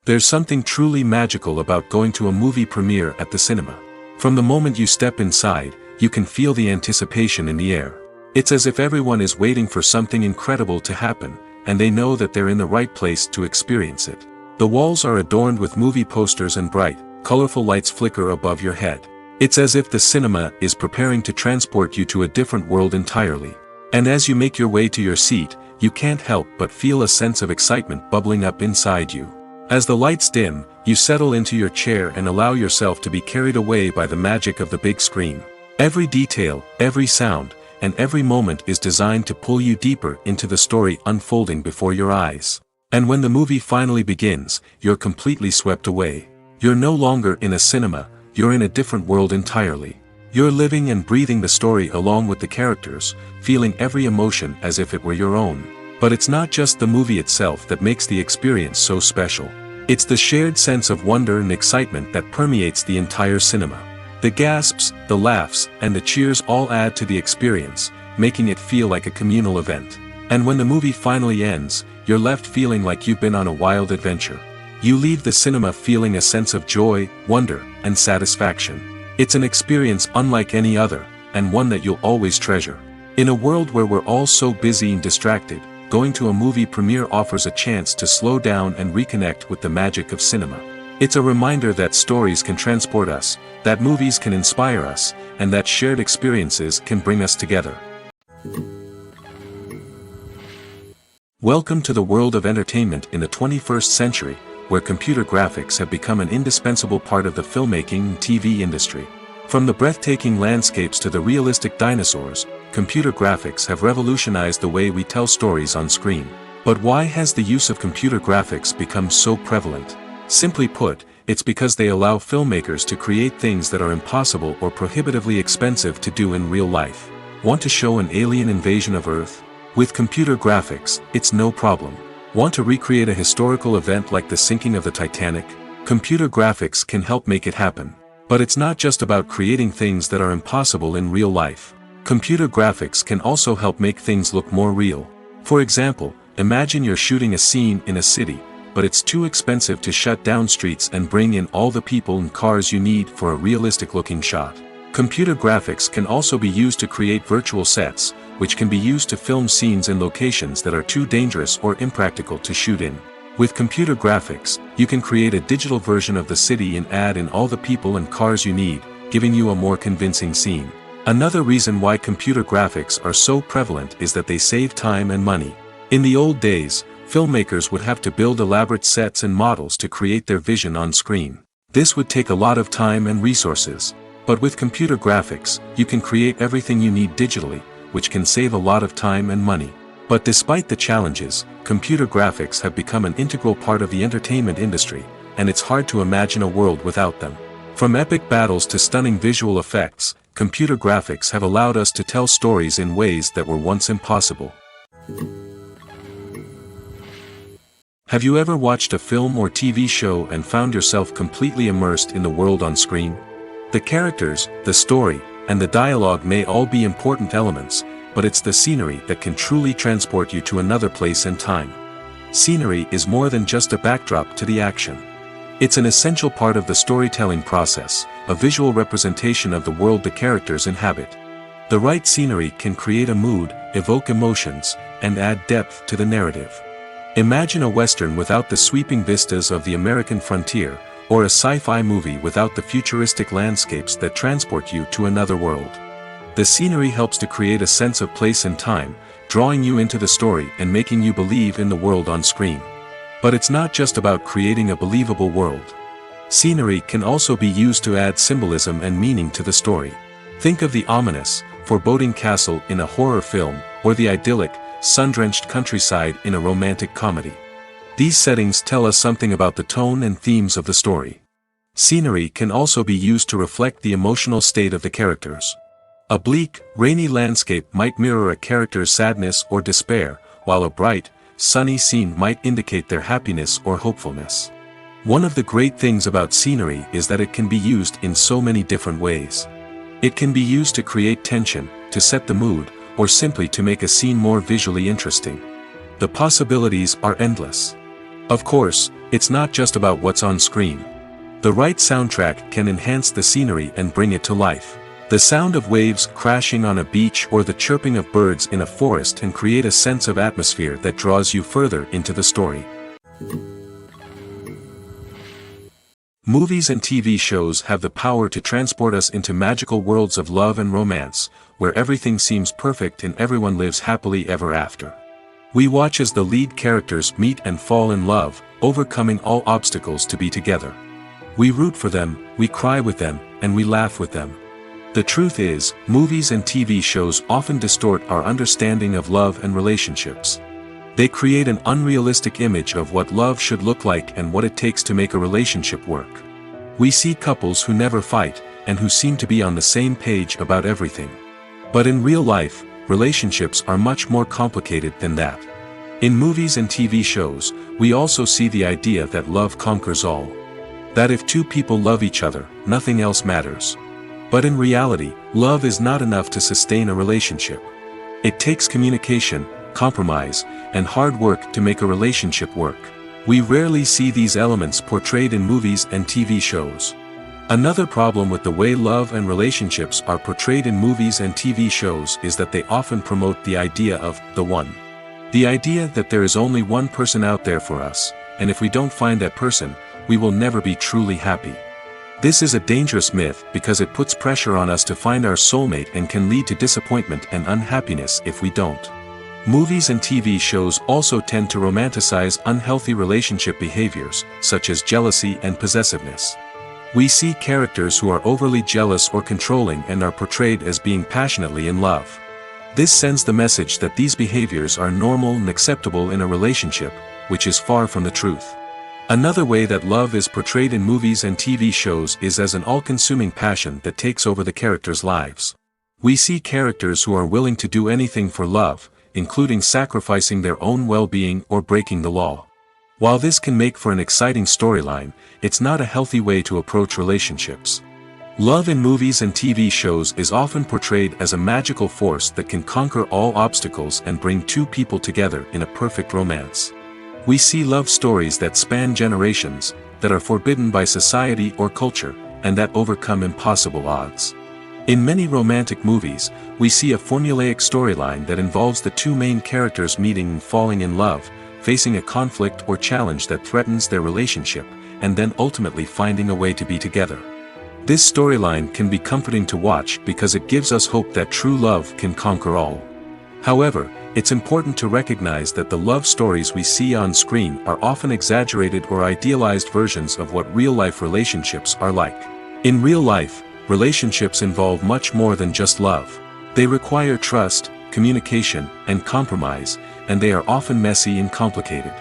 [SPEAKER 2] There's something truly magical about going to a movie premiere at the cinema. From the moment you step inside, you can feel the anticipation in the air. It's as if everyone is waiting for something incredible to happen, and they know that they're in the right place to experience it. The walls are adorned with movie posters and bright, colorful lights flicker above your head. It's as if the cinema is preparing to transport you to a different world entirely. And as you make your way to your seat, you can't help but feel a sense of excitement bubbling up inside you. As the lights dim, you settle into your chair and allow yourself to be carried away by the magic of the big screen. Every detail, every sound, and every moment is designed to pull you deeper into the story unfolding before your eyes. And when the movie finally begins, you're completely swept away. You're no longer in a cinema, you're in a different world entirely. You're living and breathing the story along with the characters, feeling every emotion as if it were your own. But it's not just the movie itself that makes the experience so special. It's the shared sense of wonder and excitement that permeates the entire cinema. The gasps, the laughs, and the cheers all add to the experience, making it feel like a communal event. And when the movie finally ends, you're left feeling like you've been on a wild adventure. You leave the cinema feeling a sense of joy, wonder, and satisfaction. It's an experience unlike any other, and one that you'll always treasure. In a world where we're all so busy and distracted, going to a movie premiere offers a chance to slow down and reconnect with the magic of cinema. It's a reminder that stories can transport us, that movies can inspire us, and that shared experiences can bring us together. Welcome to the world of entertainment in the 21st century, where computer graphics have become an indispensable part of the filmmaking and TV industry. From the breathtaking landscapes to the realistic dinosaurs, computer graphics have revolutionized the way we tell stories on screen. But why has the use of computer graphics become so prevalent? Simply put, it's because they allow filmmakers to create things that are impossible or prohibitively expensive to do in real life. Want to show an alien invasion of Earth? With computer graphics, it's no problem. Want to recreate a historical event like the sinking of the Titanic? Computer graphics can help make it happen. But it's not just about creating things that are impossible in real life. Computer graphics can also help make things look more real. For example, imagine you're shooting a scene in a city, but it's too expensive to shut down streets and bring in all the people and cars you need for a realistic-looking shot. Computer graphics can also be used to create virtual sets, which can be used to film scenes in locations that are too dangerous or impractical to shoot in. With computer graphics, you can create a digital version of the city and add in all the people and cars you need, giving you a more convincing scene. Another reason why computer graphics are so prevalent is that they save time and money. In the old days, filmmakers would have to build elaborate sets and models to create their vision on screen. This would take a lot of time and resources. But with computer graphics, you can create everything you need digitally, which can save a lot of time and money. But despite the challenges, computer graphics have become an integral part of the entertainment industry, and it's hard to imagine a world without them. From epic battles to stunning visual effects, computer graphics have allowed us to tell stories in ways that were once impossible. Have you ever watched a film or TV show and found yourself completely immersed in the world on screen? The characters, the story, and the dialogue may all be important elements, but it's the scenery that can truly transport you to another place and time. Scenery is more than just a backdrop to the action. It's an essential part of the storytelling process, a visual representation of the world the characters inhabit. The right scenery can create a mood, evoke emotions, and add depth to the narrative. Imagine a Western without the sweeping vistas of the American frontier, or a sci-fi movie without the futuristic landscapes that transport you to another world. The scenery helps to create a sense of place and time, drawing you into the story and making you believe in the world on screen. But it's not just about creating a believable world. Scenery can also be used to add symbolism and meaning to the story. Think of the ominous, foreboding castle in a horror film, or the idyllic, sun-drenched countryside in a romantic comedy. These settings tell us something about the tone and themes of the story. Scenery can also be used to reflect the emotional state of the characters. A bleak, rainy landscape might mirror a character's sadness or despair, while a bright, sunny scene might indicate their happiness or hopefulness. One of the great things about scenery is that it can be used in so many different ways. It can be used to create tension, to set the mood, or simply to make a scene more visually interesting. The possibilities are endless. Of course, it's not just about what's on screen. The right soundtrack can enhance the scenery and bring it to life. The sound of waves crashing on a beach or the chirping of birds in a forest can create a sense of atmosphere that draws you further into the story. Movies and TV shows have the power to transport us into magical worlds of love and romance, where everything seems perfect and everyone lives happily ever after. We watch as the lead characters meet and fall in love, overcoming all obstacles to be together. We root for them, we cry with them, and we laugh with them. The truth is, movies and TV shows often distort our understanding of love and relationships. They create an unrealistic image of what love should look like and what it takes to make a relationship work. We see couples who never fight, and who seem to be on the same page about everything. But in real life, relationships are much more complicated than that. In movies and TV shows, we also see the idea that love conquers all. That if two people love each other, nothing else matters. But in reality, love is not enough to sustain a relationship. It takes communication, compromise, and hard work to make a relationship work. We rarely see these elements portrayed in movies and TV shows. Another problem with the way love and relationships are portrayed in movies and TV shows is that they often promote the idea of the one. The idea that there is only one person out there for us, and if we don't find that person, we will never be truly happy. This is a dangerous myth because it puts pressure on us to find our soulmate and can lead to disappointment and unhappiness if we don't. Movies and TV shows also tend to romanticize unhealthy relationship behaviors, such as jealousy and possessiveness. We see characters who are overly jealous or controlling and are portrayed as being passionately in love. This sends the message that these behaviors are normal and acceptable in a relationship, which is far from the truth. Another way that love is portrayed in movies and TV shows is as an all-consuming passion that takes over the characters' lives. We see characters who are willing to do anything for love, including sacrificing their own well-being or breaking the law. While this can make for an exciting storyline, it's not a healthy way to approach relationships. Love in movies and TV shows is often portrayed as a magical force that can conquer all obstacles and bring two people together in a perfect romance. We see love stories that span generations, that are forbidden by society or culture, and that overcome impossible odds. In many romantic movies, we see a formulaic storyline that involves the two main characters meeting and falling in love, facing a conflict or challenge that threatens their relationship, and then ultimately finding a way to be together. This storyline can be comforting to watch because it gives us hope that true love can conquer all. However, it's important to recognize that the love stories we see on screen are often exaggerated or idealized versions of what real-life relationships are like. In real life, relationships involve much more than just love. They require trust, communication, and compromise, and they are often messy and complicated.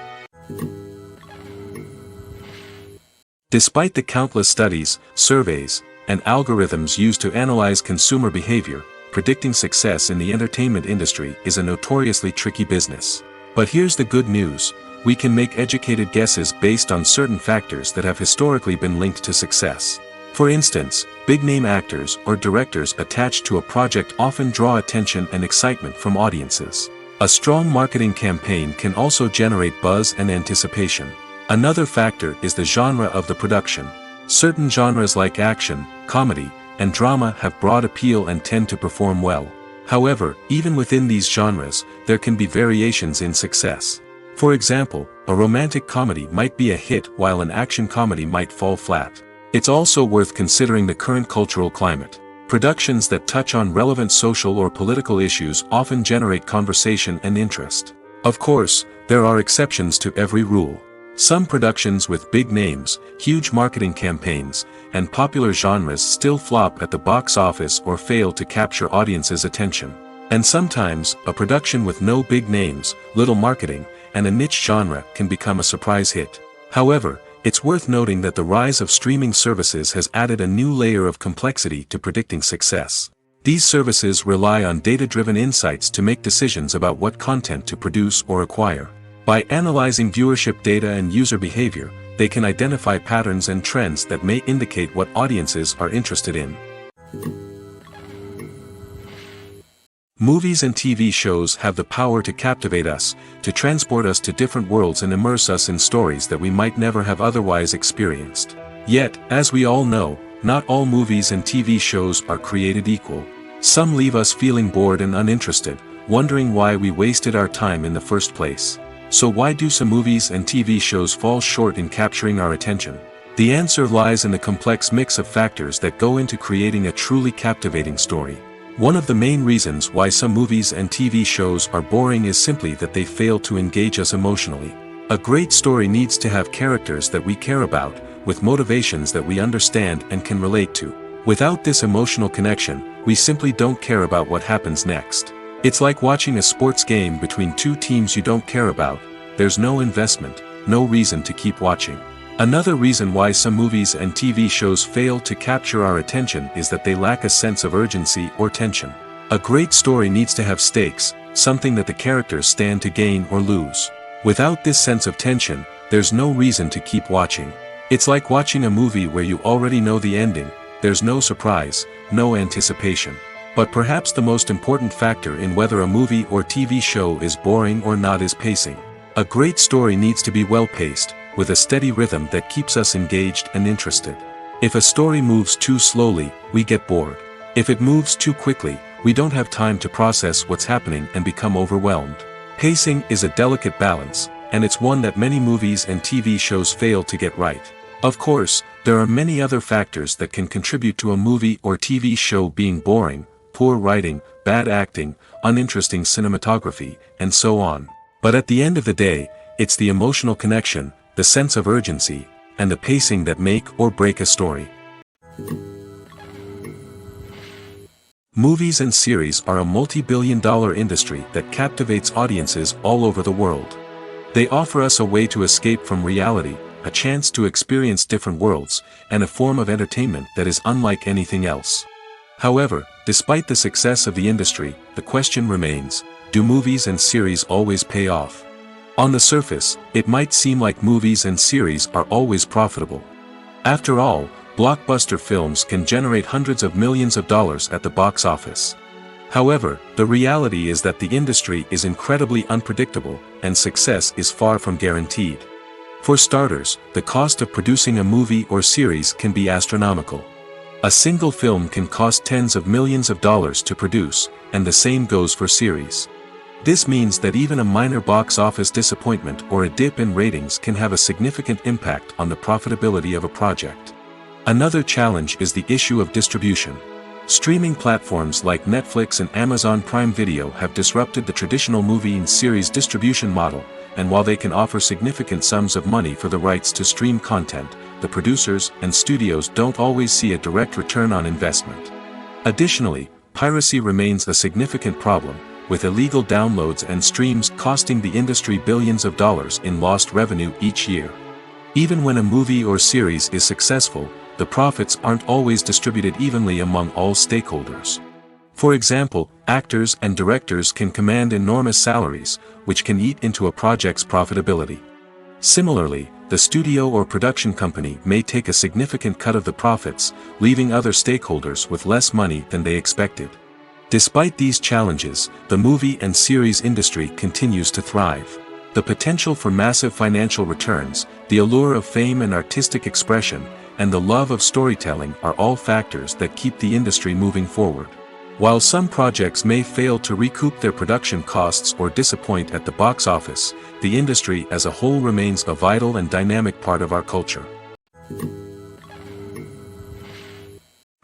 [SPEAKER 2] Despite the countless studies, surveys, and algorithms used to analyze consumer behavior, predicting success in the entertainment industry is a notoriously tricky business. But here's the good news: we can make educated guesses based on certain factors that have historically been linked to success. For instance, big-name actors or directors attached to a project often draw attention and excitement from audiences. A strong marketing campaign can also generate buzz and anticipation. Another factor is the genre of the production. Certain genres like action, comedy, and drama have broad appeal and tend to perform well. However, even within these genres, there can be variations in success. For example, a romantic comedy might be a hit while an action comedy might fall flat. It's also worth considering the current cultural climate. Productions that touch on relevant social or political issues often generate conversation and interest. Of course, there are exceptions to every rule. Some productions with big names, huge marketing campaigns, and popular genres still flop at the box office or fail to capture audiences' attention. And sometimes, a production with no big names, little marketing, and a niche genre can become a surprise hit. However, it's worth noting that the rise of streaming services has added a new layer of complexity to predicting success. These services rely on data-driven insights to make decisions about what content to produce or acquire. By analyzing viewership data and user behavior, they can identify patterns and trends that may indicate what audiences are interested in. Movies and TV shows have the power to captivate us, to transport us to different worlds and immerse us in stories that we might never have otherwise experienced. Yet, as we all know, not all movies and TV shows are created equal. Some leave us feeling bored and uninterested, wondering why we wasted our time in the first place. So why do some movies and TV shows fall short in capturing our attention? The answer lies in the complex mix of factors that go into creating a truly captivating story. One of the main reasons why some movies and TV shows are boring is simply that they fail to engage us emotionally. A great story needs to have characters that we care about, with motivations that we understand and can relate to. Without this emotional connection, we simply don't care about what happens next. It's like watching a sports game between two teams you don't care about. There's no investment, no reason to keep watching. Another reason why some movies and TV shows fail to capture our attention is that they lack a sense of urgency or tension. A great story needs to have stakes, something that the characters stand to gain or lose. Without this sense of tension, there's no reason to keep watching. It's like watching a movie where you already know the ending. There's no surprise, no anticipation. But perhaps the most important factor in whether a movie or TV show is boring or not is pacing. A great story needs to be well-paced, with a steady rhythm that keeps us engaged and interested. If a story moves too slowly, we get bored. If it moves too quickly, we don't have time to process what's happening and become overwhelmed. Pacing is a delicate balance, and it's one that many movies and TV shows fail to get right. Of course, there are many other factors that can contribute to a movie or TV show being boring: poor writing, bad acting, uninteresting cinematography, and so on. But at the end of the day, it's the emotional connection, the sense of urgency, and the pacing that make or break a story. Movies and series are a multi-billion-dollar industry that captivates audiences all over the world. They offer us a way to escape from reality, a chance to experience different worlds, and a form of entertainment that is unlike anything else. However, despite the success of the industry, the question remains, do movies and series always pay off? On the surface, it might seem like movies and series are always profitable. After all, blockbuster films can generate hundreds of millions of dollars at the box office. However, the reality is that the industry is incredibly unpredictable, and success is far from guaranteed. For starters, the cost of producing a movie or series can be astronomical. A single film can cost tens of millions of dollars to produce, and the same goes for series. This means that even a minor box office disappointment or a dip in ratings can have a significant impact on the profitability of a project. Another challenge is the issue of distribution. Streaming platforms like Netflix and Amazon Prime Video have disrupted the traditional movie and series distribution model, and while they can offer significant sums of money for the rights to stream content, the producers and studios don't always see a direct return on investment. Additionally, piracy remains a significant problem, with illegal downloads and streams costing the industry billions of dollars in lost revenue each year. Even when a movie or series is successful, the profits aren't always distributed evenly among all stakeholders. For example, actors and directors can command enormous salaries, which can eat into a project's profitability. Similarly, the studio or production company may take a significant cut of the profits, leaving other stakeholders with less money than they expected. Despite these challenges, the movie and series industry continues to thrive. The potential for massive financial returns, the allure of fame and artistic expression, and the love of storytelling are all factors that keep the industry moving forward. While some projects may fail to recoup their production costs or disappoint at the box office, the industry as a whole remains a vital and dynamic part of our culture.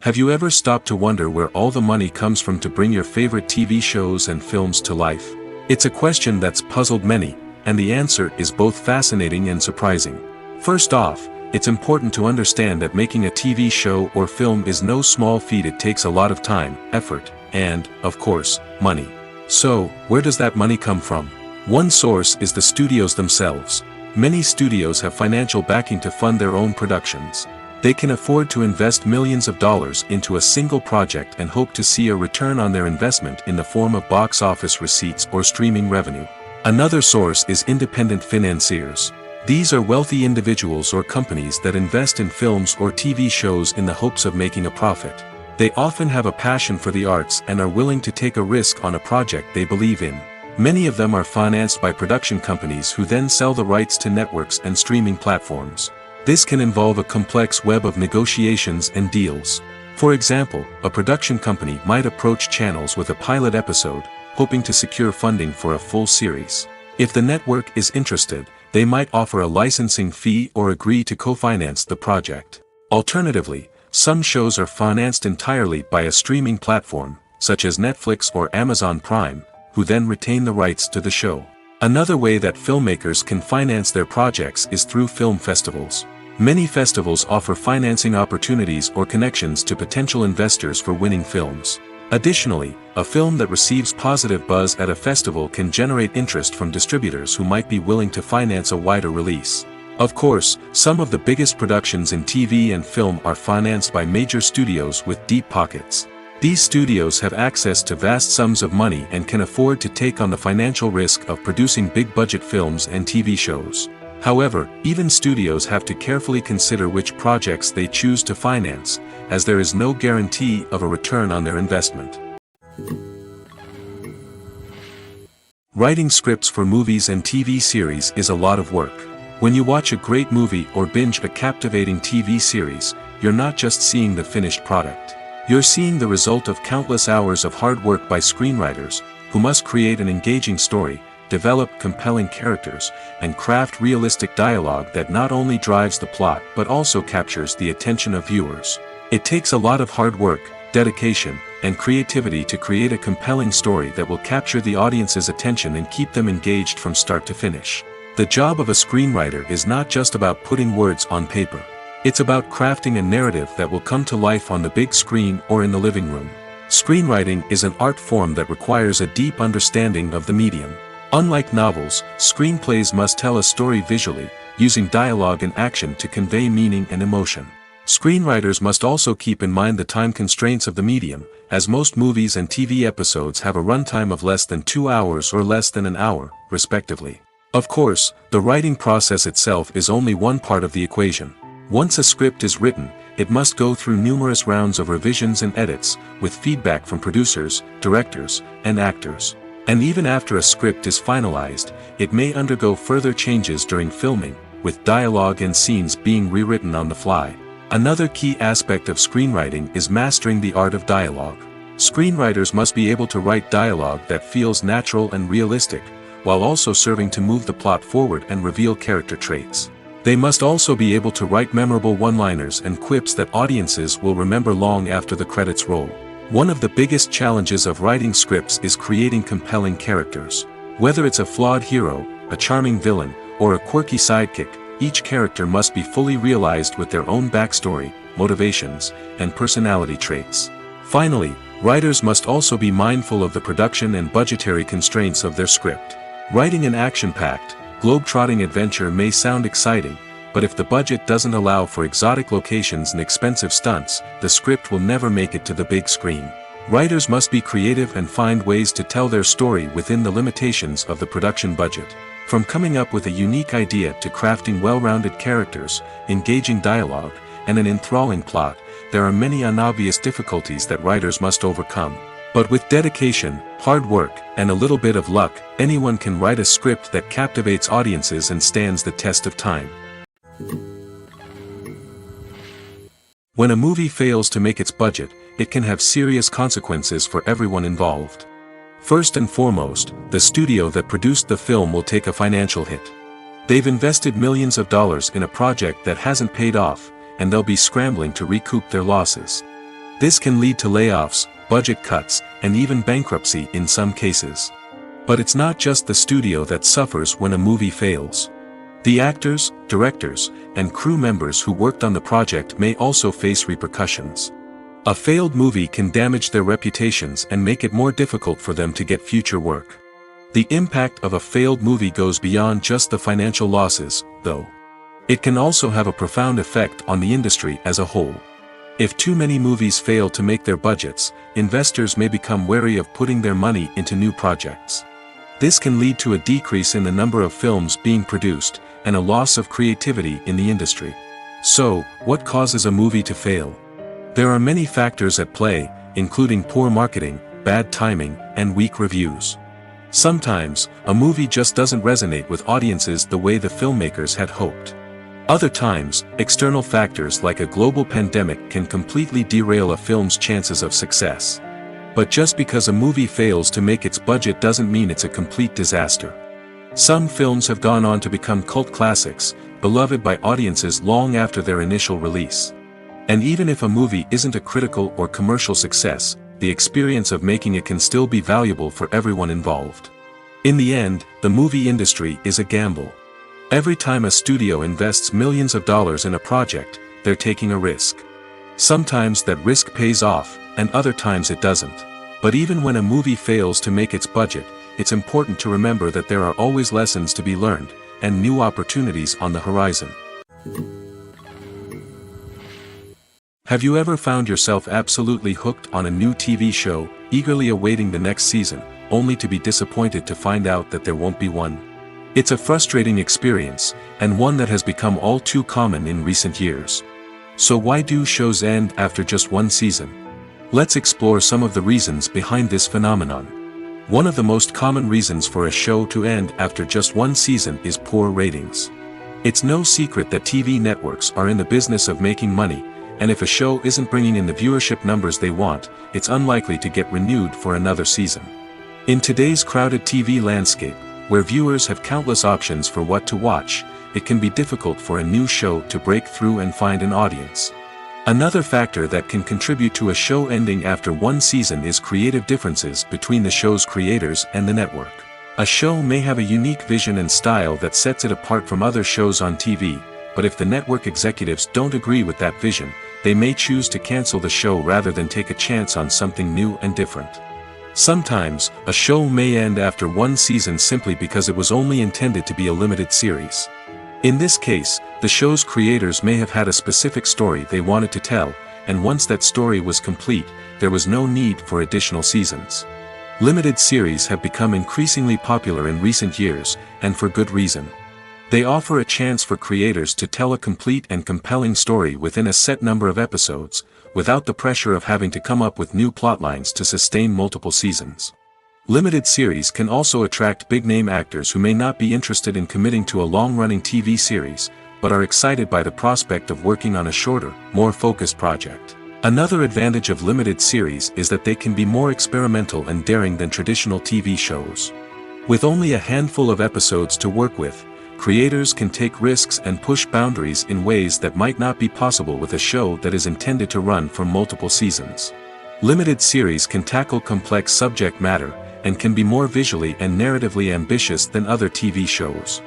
[SPEAKER 2] Have you ever stopped to wonder where all the money comes from to bring your favorite TV shows and films to life? It's a question that's puzzled many, and the answer is both fascinating and surprising. First off, it's important to understand that making a TV show or film is no small feat. It takes a lot of time, effort, and, of course, money. So, where does that money come from? One source is the studios themselves. Many studios have financial backing to fund their own productions. They can afford to invest millions of dollars into a single project and hope to see a return on their investment in the form of box office receipts or streaming revenue. Another source is independent financiers. These are wealthy individuals or companies that invest in films or TV shows in the hopes of making a profit. They often have a passion for the arts and are willing to take a risk on a project they believe in. Many of them are financed by production companies who then sell the rights to networks and streaming platforms. This can involve a complex web of negotiations and deals. For example, a production company might approach channels with a pilot episode, hoping to secure funding for a full series. If the network is interested, they might offer a licensing fee or agree to co-finance the project. Alternatively, some shows are financed entirely by a streaming platform, such as Netflix or Amazon Prime, who then retain the rights to the show. Another way that filmmakers can finance their projects is through film festivals. Many festivals offer financing opportunities or connections to potential investors for winning films. Additionally, a film that receives positive buzz at a festival can generate interest from distributors who might be willing to finance a wider release. Of course, some of the biggest productions in TV and film are financed by major studios with deep pockets. These studios have access to vast sums of money and can afford to take on the financial risk of producing big-budget films and TV shows. However, even studios have to carefully consider which projects they choose to finance, as there is no guarantee of a return on their investment. Writing scripts for movies and TV series is a lot of work. When you watch a great movie or binge a captivating TV series, you're not just seeing the finished product. You're seeing the result of countless hours of hard work by screenwriters, who must create an engaging story, develop compelling characters, and craft realistic dialogue that not only drives the plot but also captures the attention of viewers. It takes a lot of hard work, dedication, and creativity to create a compelling story that will capture the audience's attention and keep them engaged from start to finish. The job of a screenwriter is not just about putting words on paper. It's about crafting a narrative that will come to life on the big screen or in the living room. Screenwriting is an art form that requires a deep understanding of the medium. Unlike novels, screenplays must tell a story visually, using dialogue and action to convey meaning and emotion. Screenwriters must also keep in mind the time constraints of the medium, as most movies and TV episodes have a runtime of less than 2 hours or less than an hour, respectively. Of course, the writing process itself is only one part of the equation. Once a script is written, it must go through numerous rounds of revisions and edits, with feedback from producers, directors, and actors. And even after a script is finalized, it may undergo further changes during filming, with dialogue and scenes being rewritten on the fly. Another key aspect of screenwriting is mastering the art of dialogue. Screenwriters must be able to write dialogue that feels natural and realistic, while also serving to move the plot forward and reveal character traits. They must also be able to write memorable one-liners and quips that audiences will remember long after the credits roll. One of the biggest challenges of writing scripts is creating compelling characters. Whether it's a flawed hero, a charming villain, or a quirky sidekick, each character must be fully realized with their own backstory, motivations, and personality traits. Finally, writers must also be mindful of the production and budgetary constraints of their script. Writing an action-packed, globe-trotting adventure may sound exciting, but if the budget doesn't allow for exotic locations and expensive stunts, the script will never make it to the big screen. Writers must be creative and find ways to tell their story within the limitations of the production budget. From coming up with a unique idea to crafting well-rounded characters, engaging dialogue, and an enthralling plot, there are many unobvious difficulties that writers must overcome. But with dedication, hard work, and a little bit of luck, anyone can write a script that captivates audiences and stands the test of time. When a movie fails to make its budget, it can have serious consequences for everyone involved. First and foremost, the studio that produced the film will take a financial hit. They've invested millions of dollars in a project that hasn't paid off, and they'll be scrambling to recoup their losses. This can lead to layoffs, budget cuts, and even bankruptcy in some cases. But it's not just the studio that suffers when a movie fails. The actors, directors, and crew members who worked on the project may also face repercussions. A failed movie can damage their reputations and make it more difficult for them to get future work. The impact of a failed movie goes beyond just the financial losses, though. It can also have a profound effect on the industry as a whole. If too many movies fail to make their budgets, investors may become wary of putting their money into new projects. This can lead to a decrease in the number of films being produced, and a loss of creativity in the industry. So, what causes a movie to fail? There are many factors at play, including poor marketing, bad timing, and weak reviews. Sometimes, a movie just doesn't resonate with audiences the way the filmmakers had hoped. Other times, external factors like a global pandemic can completely derail a film's chances of success. But just because a movie fails to make its budget doesn't mean it's a complete disaster. Some films have gone on to become cult classics, beloved by audiences long after their initial release. And even if a movie isn't a critical or commercial success, the experience of making it can still be valuable for everyone involved. In the end, the movie industry is a gamble. Every time a studio invests millions of dollars in a project, they're taking a risk. Sometimes that risk pays off, and other times it doesn't. But even when a movie fails to make its budget, it's important to remember that there are always lessons to be learned, and new opportunities on the horizon. Have you ever found yourself absolutely hooked on a new TV show, eagerly awaiting the next season, only to be disappointed to find out that there won't be one? It's a frustrating experience, and one that has become all too common in recent years. So why do shows end after just one season? Let's explore some of the reasons behind this phenomenon. One of the most common reasons for a show to end after just one season is poor ratings. It's no secret that TV networks are in the business of making money, and if a show isn't bringing in the viewership numbers they want, it's unlikely to get renewed for another season. In today's crowded TV landscape, where viewers have countless options for what to watch, it can be difficult for a new show to break through and find an audience. Another factor that can contribute to a show ending after one season is creative differences between the show's creators and the network. A show may have a unique vision and style that sets it apart from other shows on TV, but if the network executives don't agree with that vision, they may choose to cancel the show rather than take a chance on something new and different. Sometimes, a show may end after one season simply because it was only intended to be a limited series. In this case, the show's creators may have had a specific story they wanted to tell, and once that story was complete, there was no need for additional seasons. Limited series have become increasingly popular in recent years, and for good reason. They offer a chance for creators to tell a complete and compelling story within a set number of episodes, without the pressure of having to come up with new plotlines to sustain multiple seasons. Limited series can also attract big-name actors who may not be interested in committing to a long-running TV series, but are excited by the prospect of working on a shorter, more focused project. Another advantage of limited series is that they can be more experimental and daring than traditional TV shows. With only a handful of episodes to work with, creators can take risks and push boundaries in ways that might not be possible with a show that is intended to run for multiple seasons. Limited series can tackle complex subject matter, and can be more visually and narratively ambitious than other TV shows.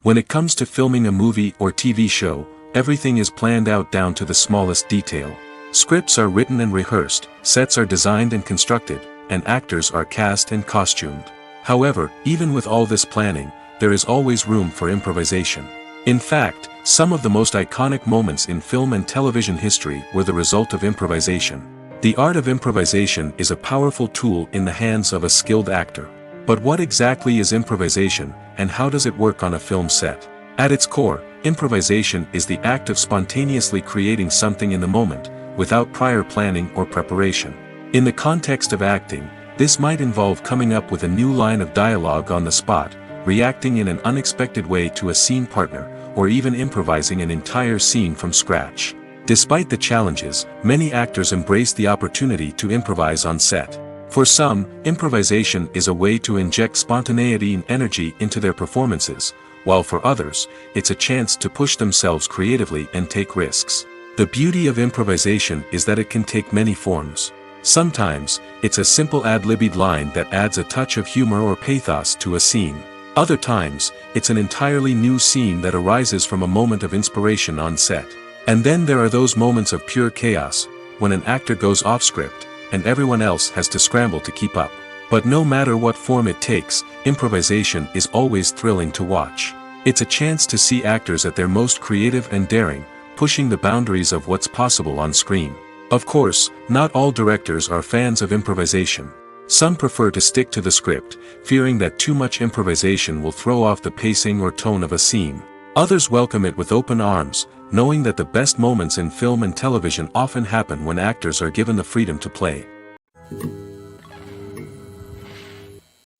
[SPEAKER 2] When it comes to filming a movie or TV show, everything is planned out down to the smallest detail. Scripts are written and rehearsed, sets are designed and constructed, and actors are cast and costumed. However, even with all this planning, there is always room for improvisation. In fact, some of the most iconic moments in film and television history were the result of improvisation. The art of improvisation is a powerful tool in the hands of a skilled actor. But what exactly is improvisation, and how does it work on a film set? At its core, improvisation is the act of spontaneously creating something in the moment, without prior planning or preparation. In the context of acting, this might involve coming up with a new line of dialogue on the spot, reacting in an unexpected way to a scene partner, or even improvising an entire scene from scratch. Despite the challenges, many actors embrace the opportunity to improvise on set. For some, improvisation is a way to inject spontaneity and energy into their performances, while for others, it's a chance to push themselves creatively and take risks. The beauty of improvisation is that it can take many forms. Sometimes, it's a simple ad-libbed line that adds a touch of humor or pathos to a scene. Other times, it's an entirely new scene that arises from a moment of inspiration on set. And then there are those moments of pure chaos, when an actor goes off script, and everyone else has to scramble to keep up. But no matter what form it takes, improvisation is always thrilling to watch. It's a chance to see actors at their most creative and daring, pushing the boundaries of what's possible on screen. Of course, not all directors are fans of improvisation. Some prefer to stick to the script, fearing that too much improvisation will throw off the pacing or tone of a scene. Others welcome it with open arms, knowing that the best moments in film and television often happen when actors are given the freedom to play.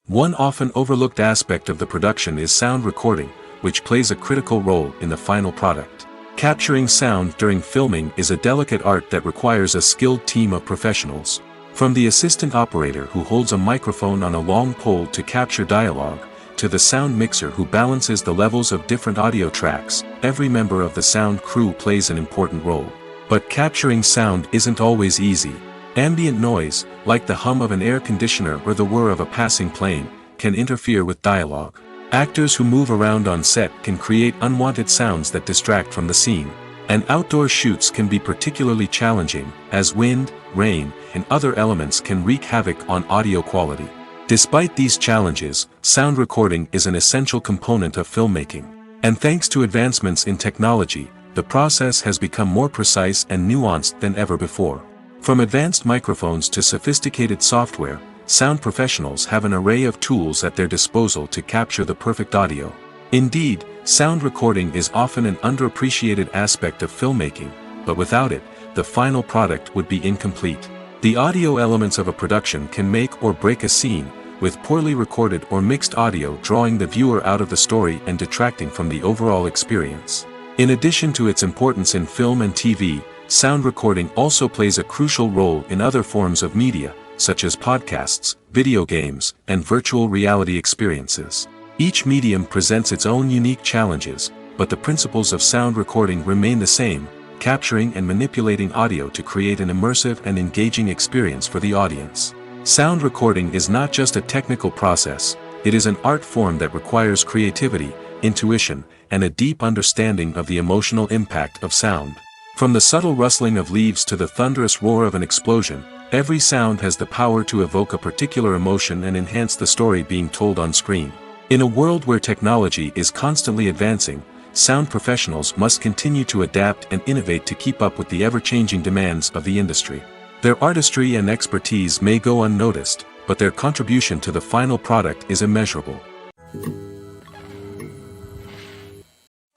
[SPEAKER 2] One often overlooked aspect of the production is sound recording, which plays a critical role in the final product. Capturing sound during filming is a delicate art that requires a skilled team of professionals. From the assistant operator who holds a microphone on a long pole to capture dialogue, to the sound mixer who balances the levels of different audio tracks, every member of the sound crew plays an important role. But capturing sound isn't always easy. Ambient noise, like the hum of an air conditioner or the whir of a passing plane, can interfere with dialogue. Actors who move around on set can create unwanted sounds that distract from the scene. And outdoor shoots can be particularly challenging, as wind, rain, and other elements can wreak havoc on audio quality. Despite these challenges, sound recording is an essential component of filmmaking. And thanks to advancements in technology, the process has become more precise and nuanced than ever before. From advanced microphones to sophisticated software, sound professionals have an array of tools at their disposal to capture the perfect audio. Indeed, sound recording is often an underappreciated aspect of filmmaking, but without it, the final product would be incomplete. The audio elements of a production can make or break a scene, with poorly recorded or mixed audio drawing the viewer out of the story and detracting from the overall experience. In addition to its importance in film and TV, sound recording also plays a crucial role in other forms of media, such as podcasts, video games, and virtual reality experiences. Each medium presents its own unique challenges, but the principles of sound recording remain the same, capturing and manipulating audio to create an immersive and engaging experience for the audience. Sound recording is not just a technical process, it is an art form that requires creativity, intuition, and a deep understanding of the emotional impact of sound. From the subtle rustling of leaves to the thunderous roar of an explosion, every sound has the power to evoke a particular emotion and enhance the story being told on screen. In a world where technology is constantly advancing, sound professionals must continue to adapt and innovate to keep up with the ever-changing demands of the industry. Their artistry and expertise may go unnoticed, but their contribution to the final product is immeasurable.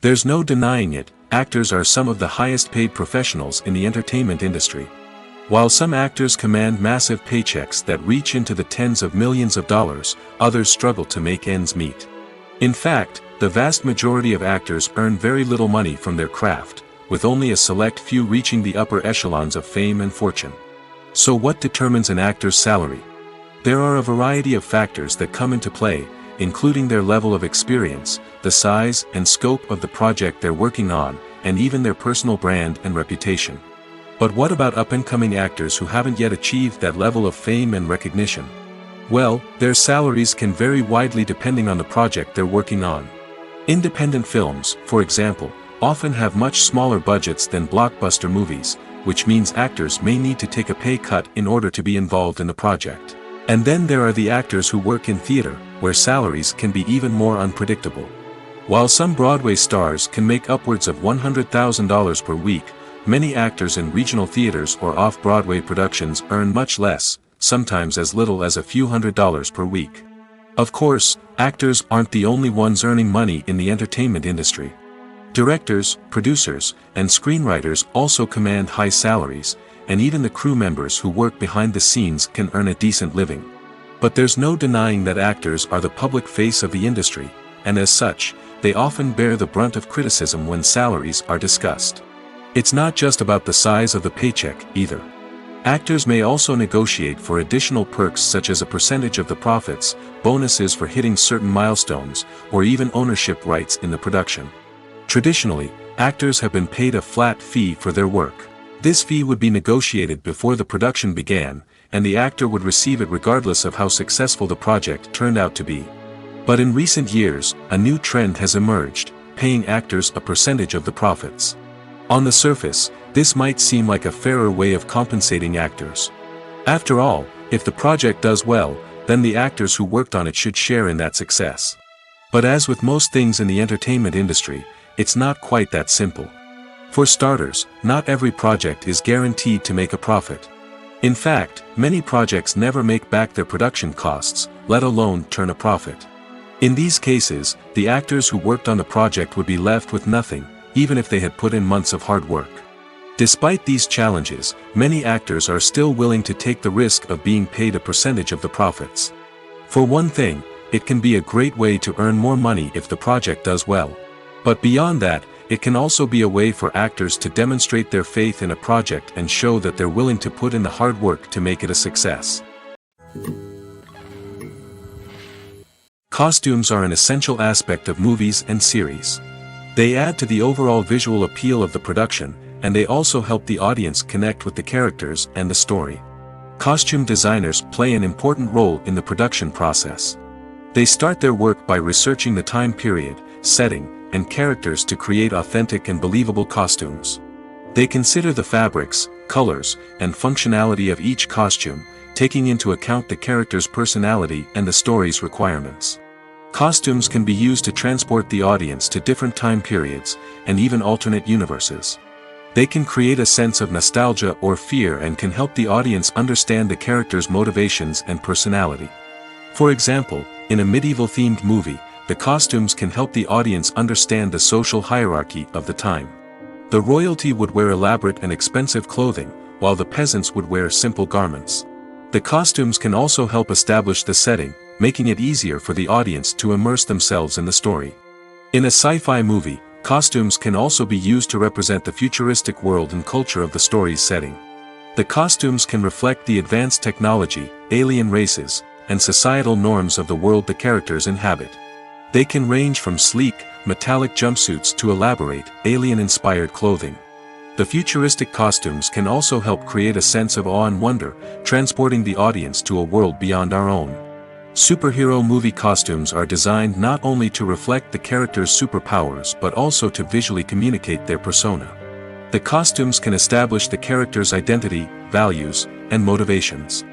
[SPEAKER 2] There's no denying it, actors are some of the highest-paid professionals in the entertainment industry. While some actors command massive paychecks that reach into the tens of millions of dollars, others struggle to make ends meet. In fact, the vast majority of actors earn very little money from their craft, with only a select few reaching the upper echelons of fame and fortune. So what determines an actor's salary? There are a variety of factors that come into play, including their level of experience, the size and scope of the project they're working on, and even their personal brand and reputation. But what about up-and-coming actors who haven't yet achieved that level of fame and recognition? Well, their salaries can vary widely depending on the project they're working on. Independent films, for example, often have much smaller budgets than blockbuster movies, which means actors may need to take a pay cut in order to be involved in the project. And then there are the actors who work in theater, where salaries can be even more unpredictable. While some Broadway stars can make upwards of $100,000 per week, many actors in regional theaters or off-Broadway productions earn much less, sometimes as little as a few $100s per week. Of course, actors aren't the only ones earning money in the entertainment industry. Directors, producers, and screenwriters also command high salaries, and even the crew members who work behind the scenes can earn a decent living. But there's no denying that actors are the public face of the industry, and as such, they often bear the brunt of criticism when salaries are discussed. It's not just about the size of the paycheck, either. Actors may also negotiate for additional perks such as a percentage of the profits, bonuses for hitting certain milestones, or even ownership rights in the production. Traditionally, actors have been paid a flat fee for their work. This fee would be negotiated before the production began, and the actor would receive it regardless of how successful the project turned out to be. But in recent years, a new trend has emerged, paying actors a percentage of the profits. On the surface, this might seem like a fairer way of compensating actors. After all, if the project does well, then the actors who worked on it should share in that success. But as with most things in the entertainment industry, it's not quite that simple. For starters, not every project is guaranteed to make a profit. In fact, many projects never make back their production costs, let alone turn a profit. In these cases, the actors who worked on the project would be left with nothing, even if they had put in months of hard work. Despite these challenges, many actors are still willing to take the risk of being paid a percentage of the profits. For one thing, it can be a great way to earn more money if the project does well. But beyond that, it can also be a way for actors to demonstrate their faith in a project and show that they're willing to put in the hard work to make it a success. Costumes are an essential aspect of movies and series. They add to the overall visual appeal of the production, and they also help the audience connect with the characters and the story. Costume designers play an important role in the production process. They start their work by researching the time period, setting, and characters to create authentic and believable costumes. They consider the fabrics, colors, and functionality of each costume, taking into account the character's personality and the story's requirements. Costumes can be used to transport the audience to different time periods, and even alternate universes. They can create a sense of nostalgia or fear and can help the audience understand the character's motivations and personality. For example, in a medieval-themed movie, the costumes can help the audience understand the social hierarchy of the time. The royalty would wear elaborate and expensive clothing, while the peasants would wear simple garments. The costumes can also help establish the setting, making it easier for the audience to immerse themselves in the story. In a sci-fi movie, costumes can also be used to represent the futuristic world and culture of the story's setting. The costumes can reflect the advanced technology, alien races, and societal norms of the world the characters inhabit. They can range from sleek, metallic jumpsuits to elaborate, alien-inspired clothing. The futuristic costumes can also help create a sense of awe and wonder, transporting the audience to a world beyond our own. Superhero movie costumes are designed not only to reflect the character's superpowers but also to visually communicate their persona. The costumes can establish the character's identity, values, and motivations.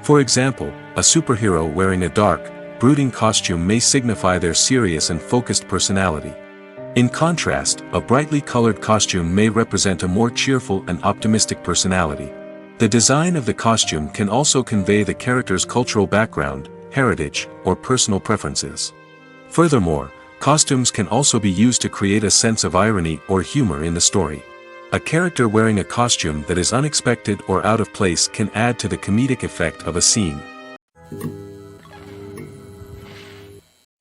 [SPEAKER 2] For example, a superhero wearing a dark, brooding costume may signify their serious and focused personality. In contrast, a brightly colored costume may represent a more cheerful and optimistic personality. The design of the costume can also convey the character's cultural background, heritage, or personal preferences. Furthermore, costumes can also be used to create a sense of irony or humor in the story. A character wearing a costume that is unexpected or out of place can add to the comedic effect of a scene.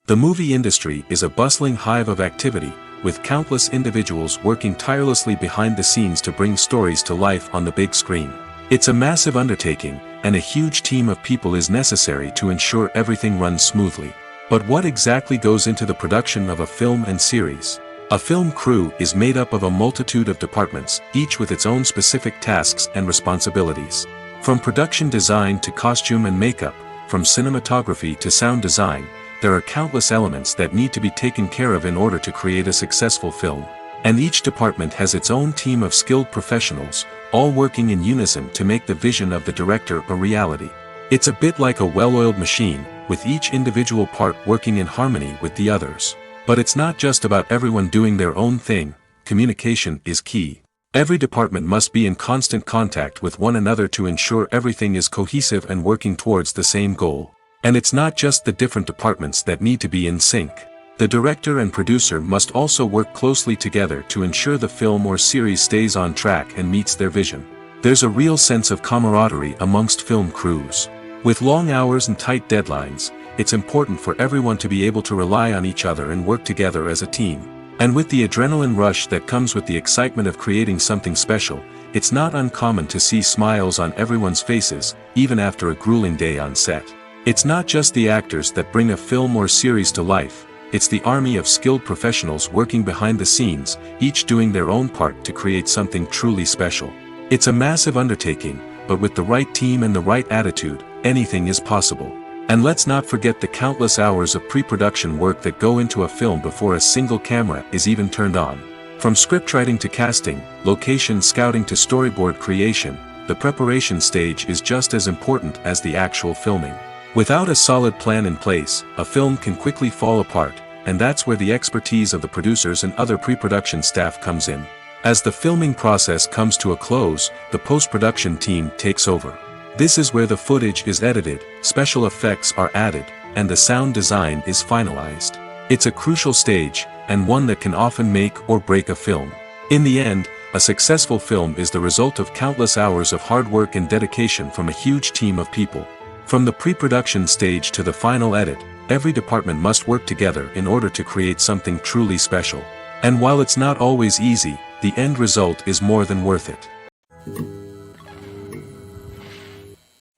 [SPEAKER 2] The movie industry is a bustling hive of activity, with countless individuals working tirelessly behind the scenes to bring stories to life on the big screen. It's a massive undertaking, and a huge team of people is necessary to ensure everything runs smoothly. But what exactly goes into the production of a film and series? A film crew is made up of a multitude of departments, each with its own specific tasks and responsibilities. From production design to costume and makeup, from cinematography to sound design, there are countless elements that need to be taken care of in order to create a successful film. And each department has its own team of skilled professionals, all working in unison to make the vision of the director a reality. It's a bit like a well-oiled machine, with each individual part working in harmony with the others. But it's not just about everyone doing their own thing. Communication is key. Every department must be in constant contact with one another to ensure everything is cohesive and working towards the same goal. And it's not just the different departments that need to be in sync. The director and producer must also work closely together to ensure the film or series stays on track and meets their vision. There's a real sense of camaraderie amongst film crews. With long hours and tight deadlines, it's important for everyone to be able to rely on each other and work together as a team. And with the adrenaline rush that comes with the excitement of creating something special, it's not uncommon to see smiles on everyone's faces, even after a grueling day on set. It's not just the actors that bring a film or series to life, it's the army of skilled professionals working behind the scenes, each doing their own part to create something truly special. It's a massive undertaking, but with the right team and the right attitude, anything is possible. And let's not forget the countless hours of pre-production work that go into a film before a single camera is even turned on. From scriptwriting to casting, location scouting to storyboard creation, the preparation stage is just as important as the actual filming. Without a solid plan in place, a film can quickly fall apart, and that's where the expertise of the producers and other pre-production staff comes in. As the filming process comes to a close, the post-production team takes over. This is where the footage is edited, special effects are added, and the sound design is finalized. It's a crucial stage, and one that can often make or break a film. In the end, a successful film is the result of countless hours of hard work and dedication from a huge team of people. From the pre-production stage to the final edit, every department must work together in order to create something truly special. And while it's not always easy, the end result is more than worth it.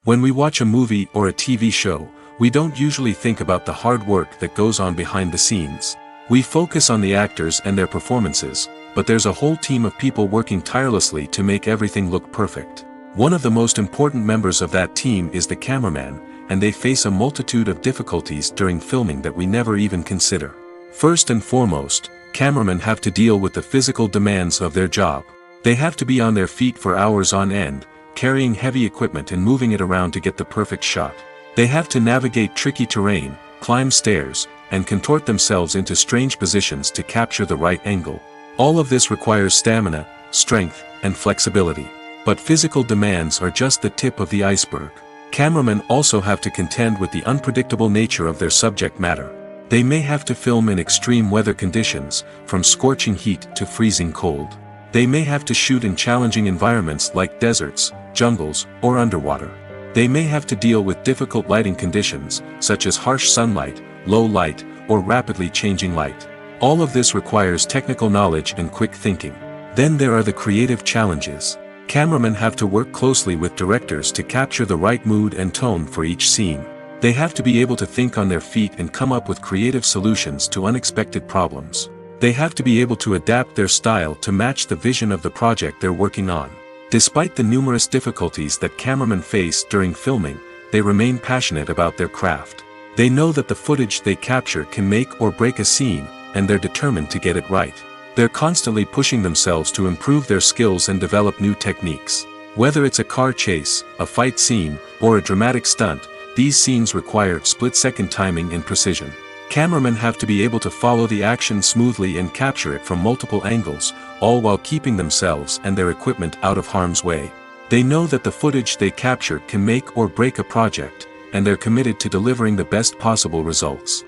[SPEAKER 2] When we watch a movie or a TV show, we don't usually think about the hard work that goes on behind the scenes. We focus on the actors and their performances, but there's a whole team of people working tirelessly to make everything look perfect. One of the most important members of that team is the cameraman, and they face a multitude of difficulties during filming that we never even consider. First and foremost, cameramen have to deal with the physical demands of their job. They have to be on their feet for hours on end, carrying heavy equipment and moving it around to get the perfect shot. They have to navigate tricky terrain, climb stairs, and contort themselves into strange positions to capture the right angle. All of this requires stamina, strength, and flexibility. But physical demands are just the tip of the iceberg. Cameramen also have to contend with the unpredictable nature of their subject matter. They may have to film in extreme weather conditions, from scorching heat to freezing cold. They may have to shoot in challenging environments like deserts, jungles, or underwater. They may have to deal with difficult lighting conditions, such as harsh sunlight, low light, or rapidly changing light. All of this requires technical knowledge and quick thinking. Then there are the creative challenges. Cameramen have to work closely with directors to capture the right mood and tone for each scene. They have to be able to think on their feet and come up with creative solutions to unexpected problems. They have to be able to adapt their style to match the vision of the project they're working on. Despite the numerous difficulties that cameramen face during filming, they remain passionate about their craft. They know that the footage they capture can make or break a scene, and they're determined to get it right. They're constantly pushing themselves to improve their skills and develop new techniques. Whether it's a car chase, a fight scene, or a dramatic stunt, these scenes require split-second timing and precision. Cameramen have to be able to follow the action smoothly and capture it from multiple angles, all while keeping themselves and their equipment out of harm's way. They know that the footage they capture can make or break a project, and they're committed to delivering the best possible results.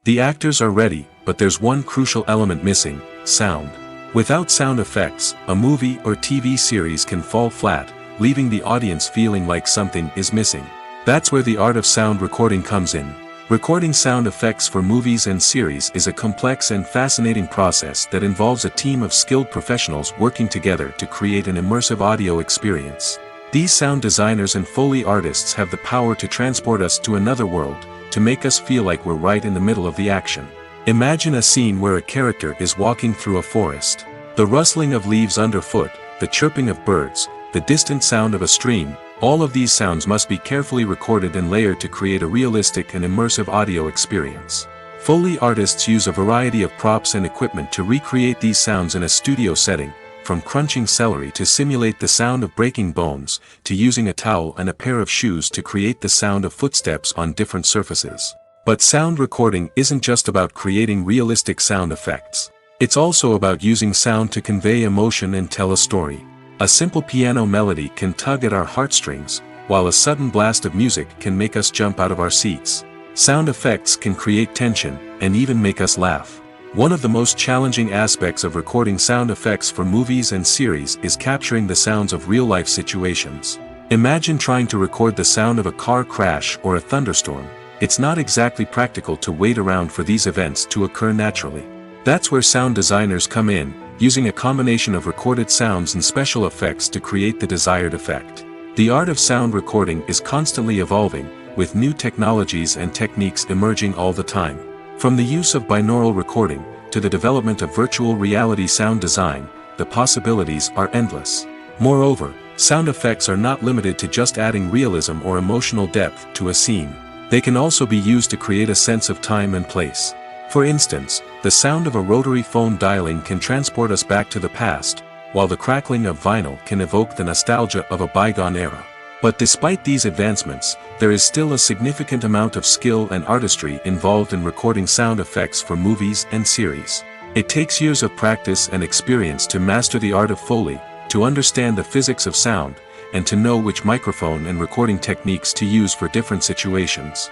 [SPEAKER 2] The actors are ready, but there's one crucial element missing: sound. Without sound effects, a movie or TV series can fall flat, leaving the audience feeling like something is missing. That's where the art of sound recording comes in. Recording sound effects for movies and series is a complex and fascinating process that involves a team of skilled professionals working together to create an immersive audio experience. These sound designers and Foley artists have the power to transport us to another world, to make us feel like we're right in the middle of the action. Imagine a scene where a character is walking through a forest. The rustling of leaves underfoot, the chirping of birds, the distant sound of a stream, all of these sounds must be carefully recorded and layered to create a realistic and immersive audio experience. Foley artists use a variety of props and equipment to recreate these sounds in a studio setting, from crunching celery to simulate the sound of breaking bones, to using a towel and a pair of shoes to create the sound of footsteps on different surfaces. But sound recording isn't just about creating realistic sound effects. It's also about using sound to convey emotion and tell a story. A simple piano melody can tug at our heartstrings, while a sudden blast of music can make us jump out of our seats. Sound effects can create tension, and even make us laugh. One of the most challenging aspects of recording sound effects for movies and series is capturing the sounds of real-life situations. Imagine trying to record the sound of a car crash or a thunderstorm. It's not exactly practical to wait around for these events to occur naturally. That's where sound designers come in, using a combination of recorded sounds and special effects to create the desired effect. The art of sound recording is constantly evolving, with new technologies and techniques emerging all the time. From the use of binaural recording, to the development of virtual reality sound design, the possibilities are endless. Moreover, sound effects are not limited to just adding realism or emotional depth to a scene. They can also be used to create a sense of time and place. For instance, the sound of a rotary phone dialing can transport us back to the past, while the crackling of vinyl can evoke the nostalgia of a bygone era. But despite these advancements, there is still a significant amount of skill and artistry involved in recording sound effects for movies and series. It takes years of practice and experience to master the art of Foley, to understand the physics of sound, and to know which microphone and recording techniques to use for different situations.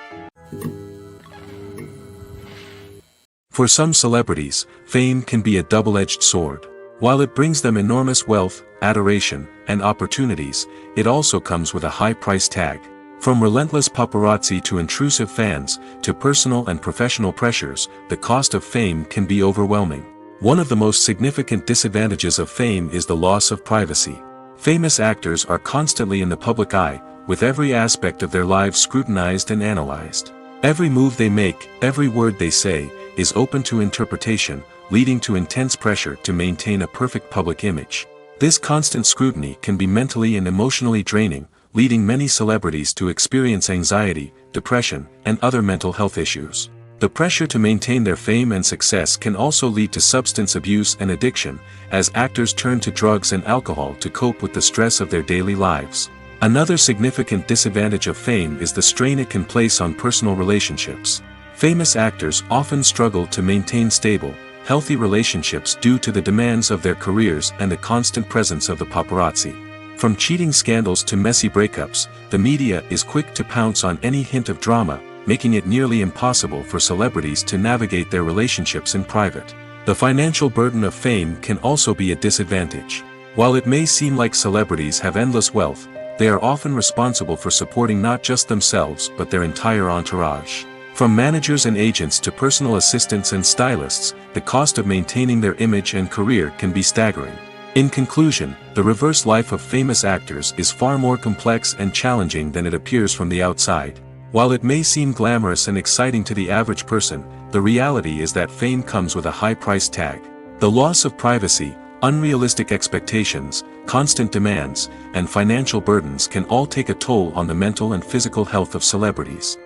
[SPEAKER 2] For some celebrities, fame can be a double-edged sword. While it brings them enormous wealth, adoration, and opportunities, it also comes with a high price tag. From relentless paparazzi to intrusive fans, to personal and professional pressures, the cost of fame can be overwhelming. One of the most significant disadvantages of fame is the loss of privacy. Famous actors are constantly in the public eye, with every aspect of their lives scrutinized and analyzed. Every move they make, every word they say, is open to interpretation, leading to intense pressure to maintain a perfect public image. This constant scrutiny can be mentally and emotionally draining, leading many celebrities to experience anxiety, depression, and other mental health issues. The pressure to maintain their fame and success can also lead to substance abuse and addiction, as actors turn to drugs and alcohol to cope with the stress of their daily lives. Another significant disadvantage of fame is the strain it can place on personal relationships. Famous actors often struggle to maintain stable, healthy relationships due to the demands of their careers and the constant presence of the paparazzi. From cheating scandals to messy breakups, the media is quick to pounce on any hint of drama, making it nearly impossible for celebrities to navigate their relationships in private. The financial burden of fame can also be a disadvantage. While it may seem like celebrities have endless wealth, they are often responsible for supporting not just themselves but their entire entourage. From managers and agents to personal assistants and stylists, the cost of maintaining their image and career can be staggering. In conclusion, the reverse life of famous actors is far more complex and challenging than it appears from the outside. While it may seem glamorous and exciting to the average person, the reality is that fame comes with a high price tag. The loss of privacy, unrealistic expectations, constant demands, and financial burdens can all take a toll on the mental and physical health of celebrities.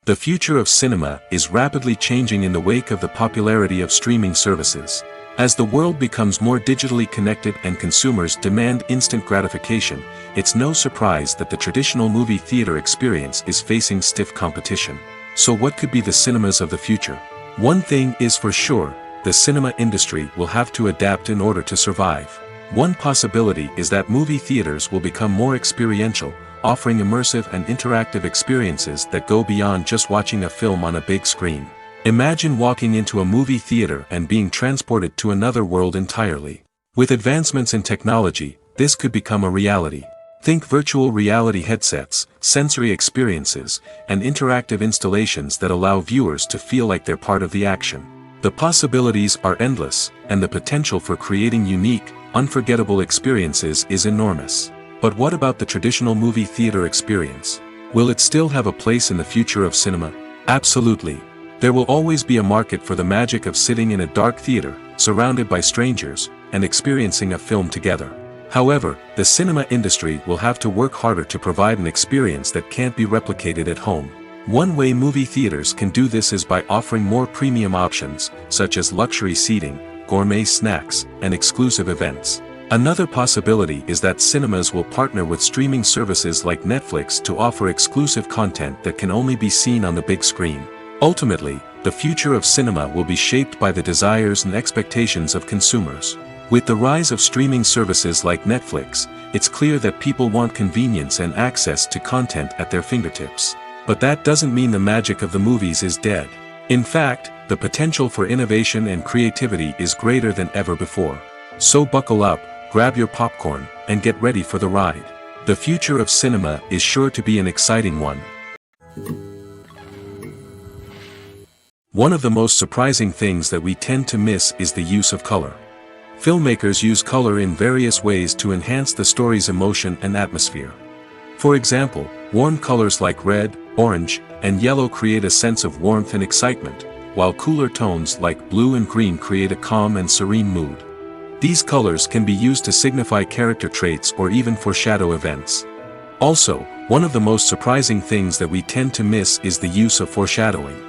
[SPEAKER 2] The future of cinema is rapidly changing in the wake of the popularity of streaming services. As the world becomes more digitally connected and consumers demand instant gratification, it's no surprise that the traditional movie theater experience is facing stiff competition. So what could be the cinemas of the future? One thing is for sure, the cinema industry will have to adapt in order to survive. One possibility is that movie theaters will become more experiential, offering immersive and interactive experiences that go beyond just watching a film on a big screen. Imagine walking into a movie theater and being transported to another world entirely. With advancements in technology, this could become a reality. Think virtual reality headsets, sensory experiences, and interactive installations that allow viewers to feel like they're part of the action. The possibilities are endless, and the potential for creating unique, unforgettable experiences is enormous. But what about the traditional movie theater experience? Will it still have a place in the future of cinema? Absolutely. There will always be a market for the magic of sitting in a dark theater, surrounded by strangers, and experiencing a film together. However, the cinema industry will have to work harder to provide an experience that can't be replicated at home. One way movie theaters can do this is by offering more premium options, such as luxury seating, gourmet snacks, and exclusive events. Another possibility is that cinemas will partner with streaming services like Netflix to offer exclusive content that can only be seen on the big screen. Ultimately, the future of cinema will be shaped by the desires and expectations of consumers. With the rise of streaming services like Netflix, it's clear that people want convenience and access to content at their fingertips. But that doesn't mean the magic of the movies is dead. In fact, the potential for innovation and creativity is greater than ever before. So buckle up, grab your popcorn, and get ready for the ride. The future of cinema is sure to be an exciting one. One of the most surprising things that we tend to miss is the use of color. Filmmakers use color in various ways to enhance the story's emotion and atmosphere. For example, warm colors like red, orange, and yellow create a sense of warmth and excitement, while cooler tones like blue and green create a calm and serene mood. These colors can be used to signify character traits or even foreshadow events. Also, one of the most surprising things that we tend to miss is the use of foreshadowing.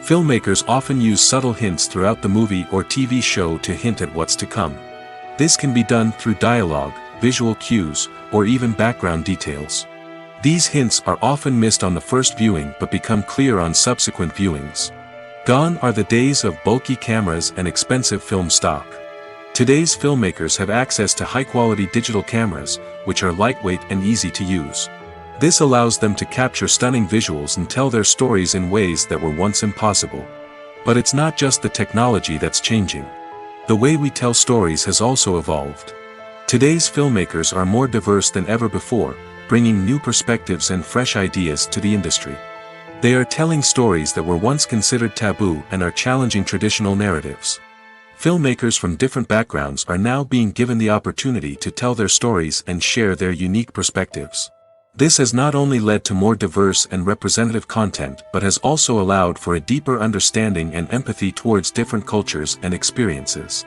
[SPEAKER 2] Filmmakers often use subtle hints throughout the movie or TV show to hint at what's to come. This can be done through dialogue, visual cues, or even background details. These hints are often missed on the first viewing but become clear on subsequent viewings. Gone are the days of bulky cameras and expensive film stock. Today's filmmakers have access to high-quality digital cameras, which are lightweight and easy to use. This allows them to capture stunning visuals and tell their stories in ways that were once impossible. But it's not just the technology that's changing. The way we tell stories has also evolved. Today's filmmakers are more diverse than ever before, bringing new perspectives and fresh ideas to the industry. They are telling stories that were once considered taboo and are challenging traditional narratives. Filmmakers from different backgrounds are now being given the opportunity to tell their stories and share their unique perspectives. This has not only led to more diverse and representative content but has also allowed for a deeper understanding and empathy towards different cultures and experiences.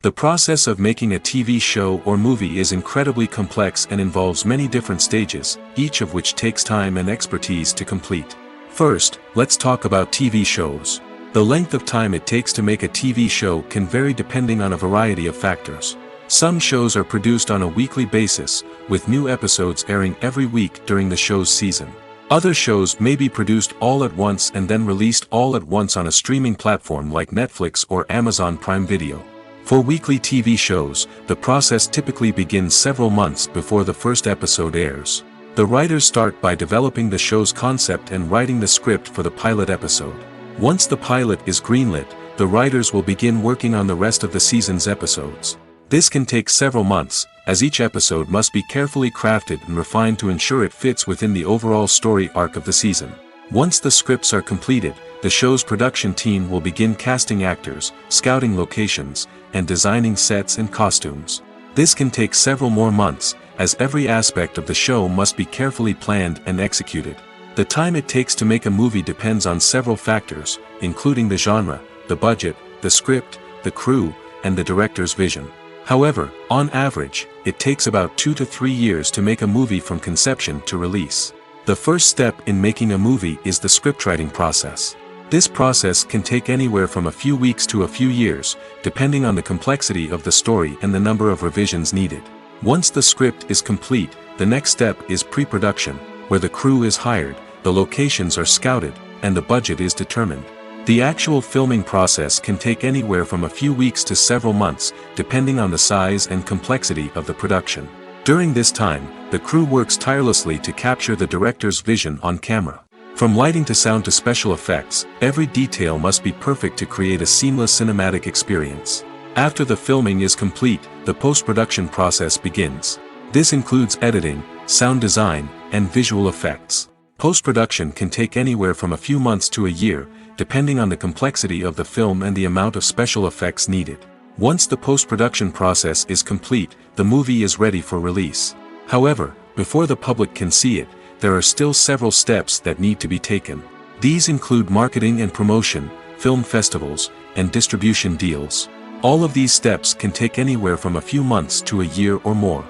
[SPEAKER 2] The process of making a TV show or movie is incredibly complex and involves many different stages, each of which takes time and expertise to complete. First, let's talk about TV shows. The length of time it takes to make a TV show can vary depending on a variety of factors. Some shows are produced on a weekly basis, with new episodes airing every week during the show's season. Other shows may be produced all at once and then released all at once on a streaming platform like Netflix or Amazon Prime Video. For weekly TV shows, the process typically begins several months before the first episode airs. The writers start by developing the show's concept and writing the script for the pilot episode. Once the pilot is greenlit, the writers will begin working on the rest of the season's episodes. This can take several months, as each episode must be carefully crafted and refined to ensure it fits within the overall story arc of the season. Once the scripts are completed, the show's production team will begin casting actors, scouting locations, and designing sets and costumes. This can take several more months, as every aspect of the show must be carefully planned and executed. The time it takes to make a movie depends on several factors, including the genre, the budget, the script, the crew, and the director's vision. However, on average, it takes about 2 to 3 years to make a movie from conception to release. The first step in making a movie is the scriptwriting process. This process can take anywhere from a few weeks to a few years, depending on the complexity of the story and the number of revisions needed. Once the script is complete, the next step is pre-production, where the crew is hired, the locations are scouted, and the budget is determined. The actual filming process can take anywhere from a few weeks to several months, depending on the size and complexity of the production. During this time, the crew works tirelessly to capture the director's vision on camera. From lighting to sound to special effects, every detail must be perfect to create a seamless cinematic experience. After the filming is complete, the post-production process begins. This includes editing, sound design, and visual effects. Post-production can take anywhere from a few months to a year, depending on the complexity of the film and the amount of special effects needed. Once the post-production process is complete, the movie is ready for release. However, before the public can see it, there are still several steps that need to be taken. These include marketing and promotion, film festivals, and distribution deals. All of these steps can take anywhere from a few months to a year or more.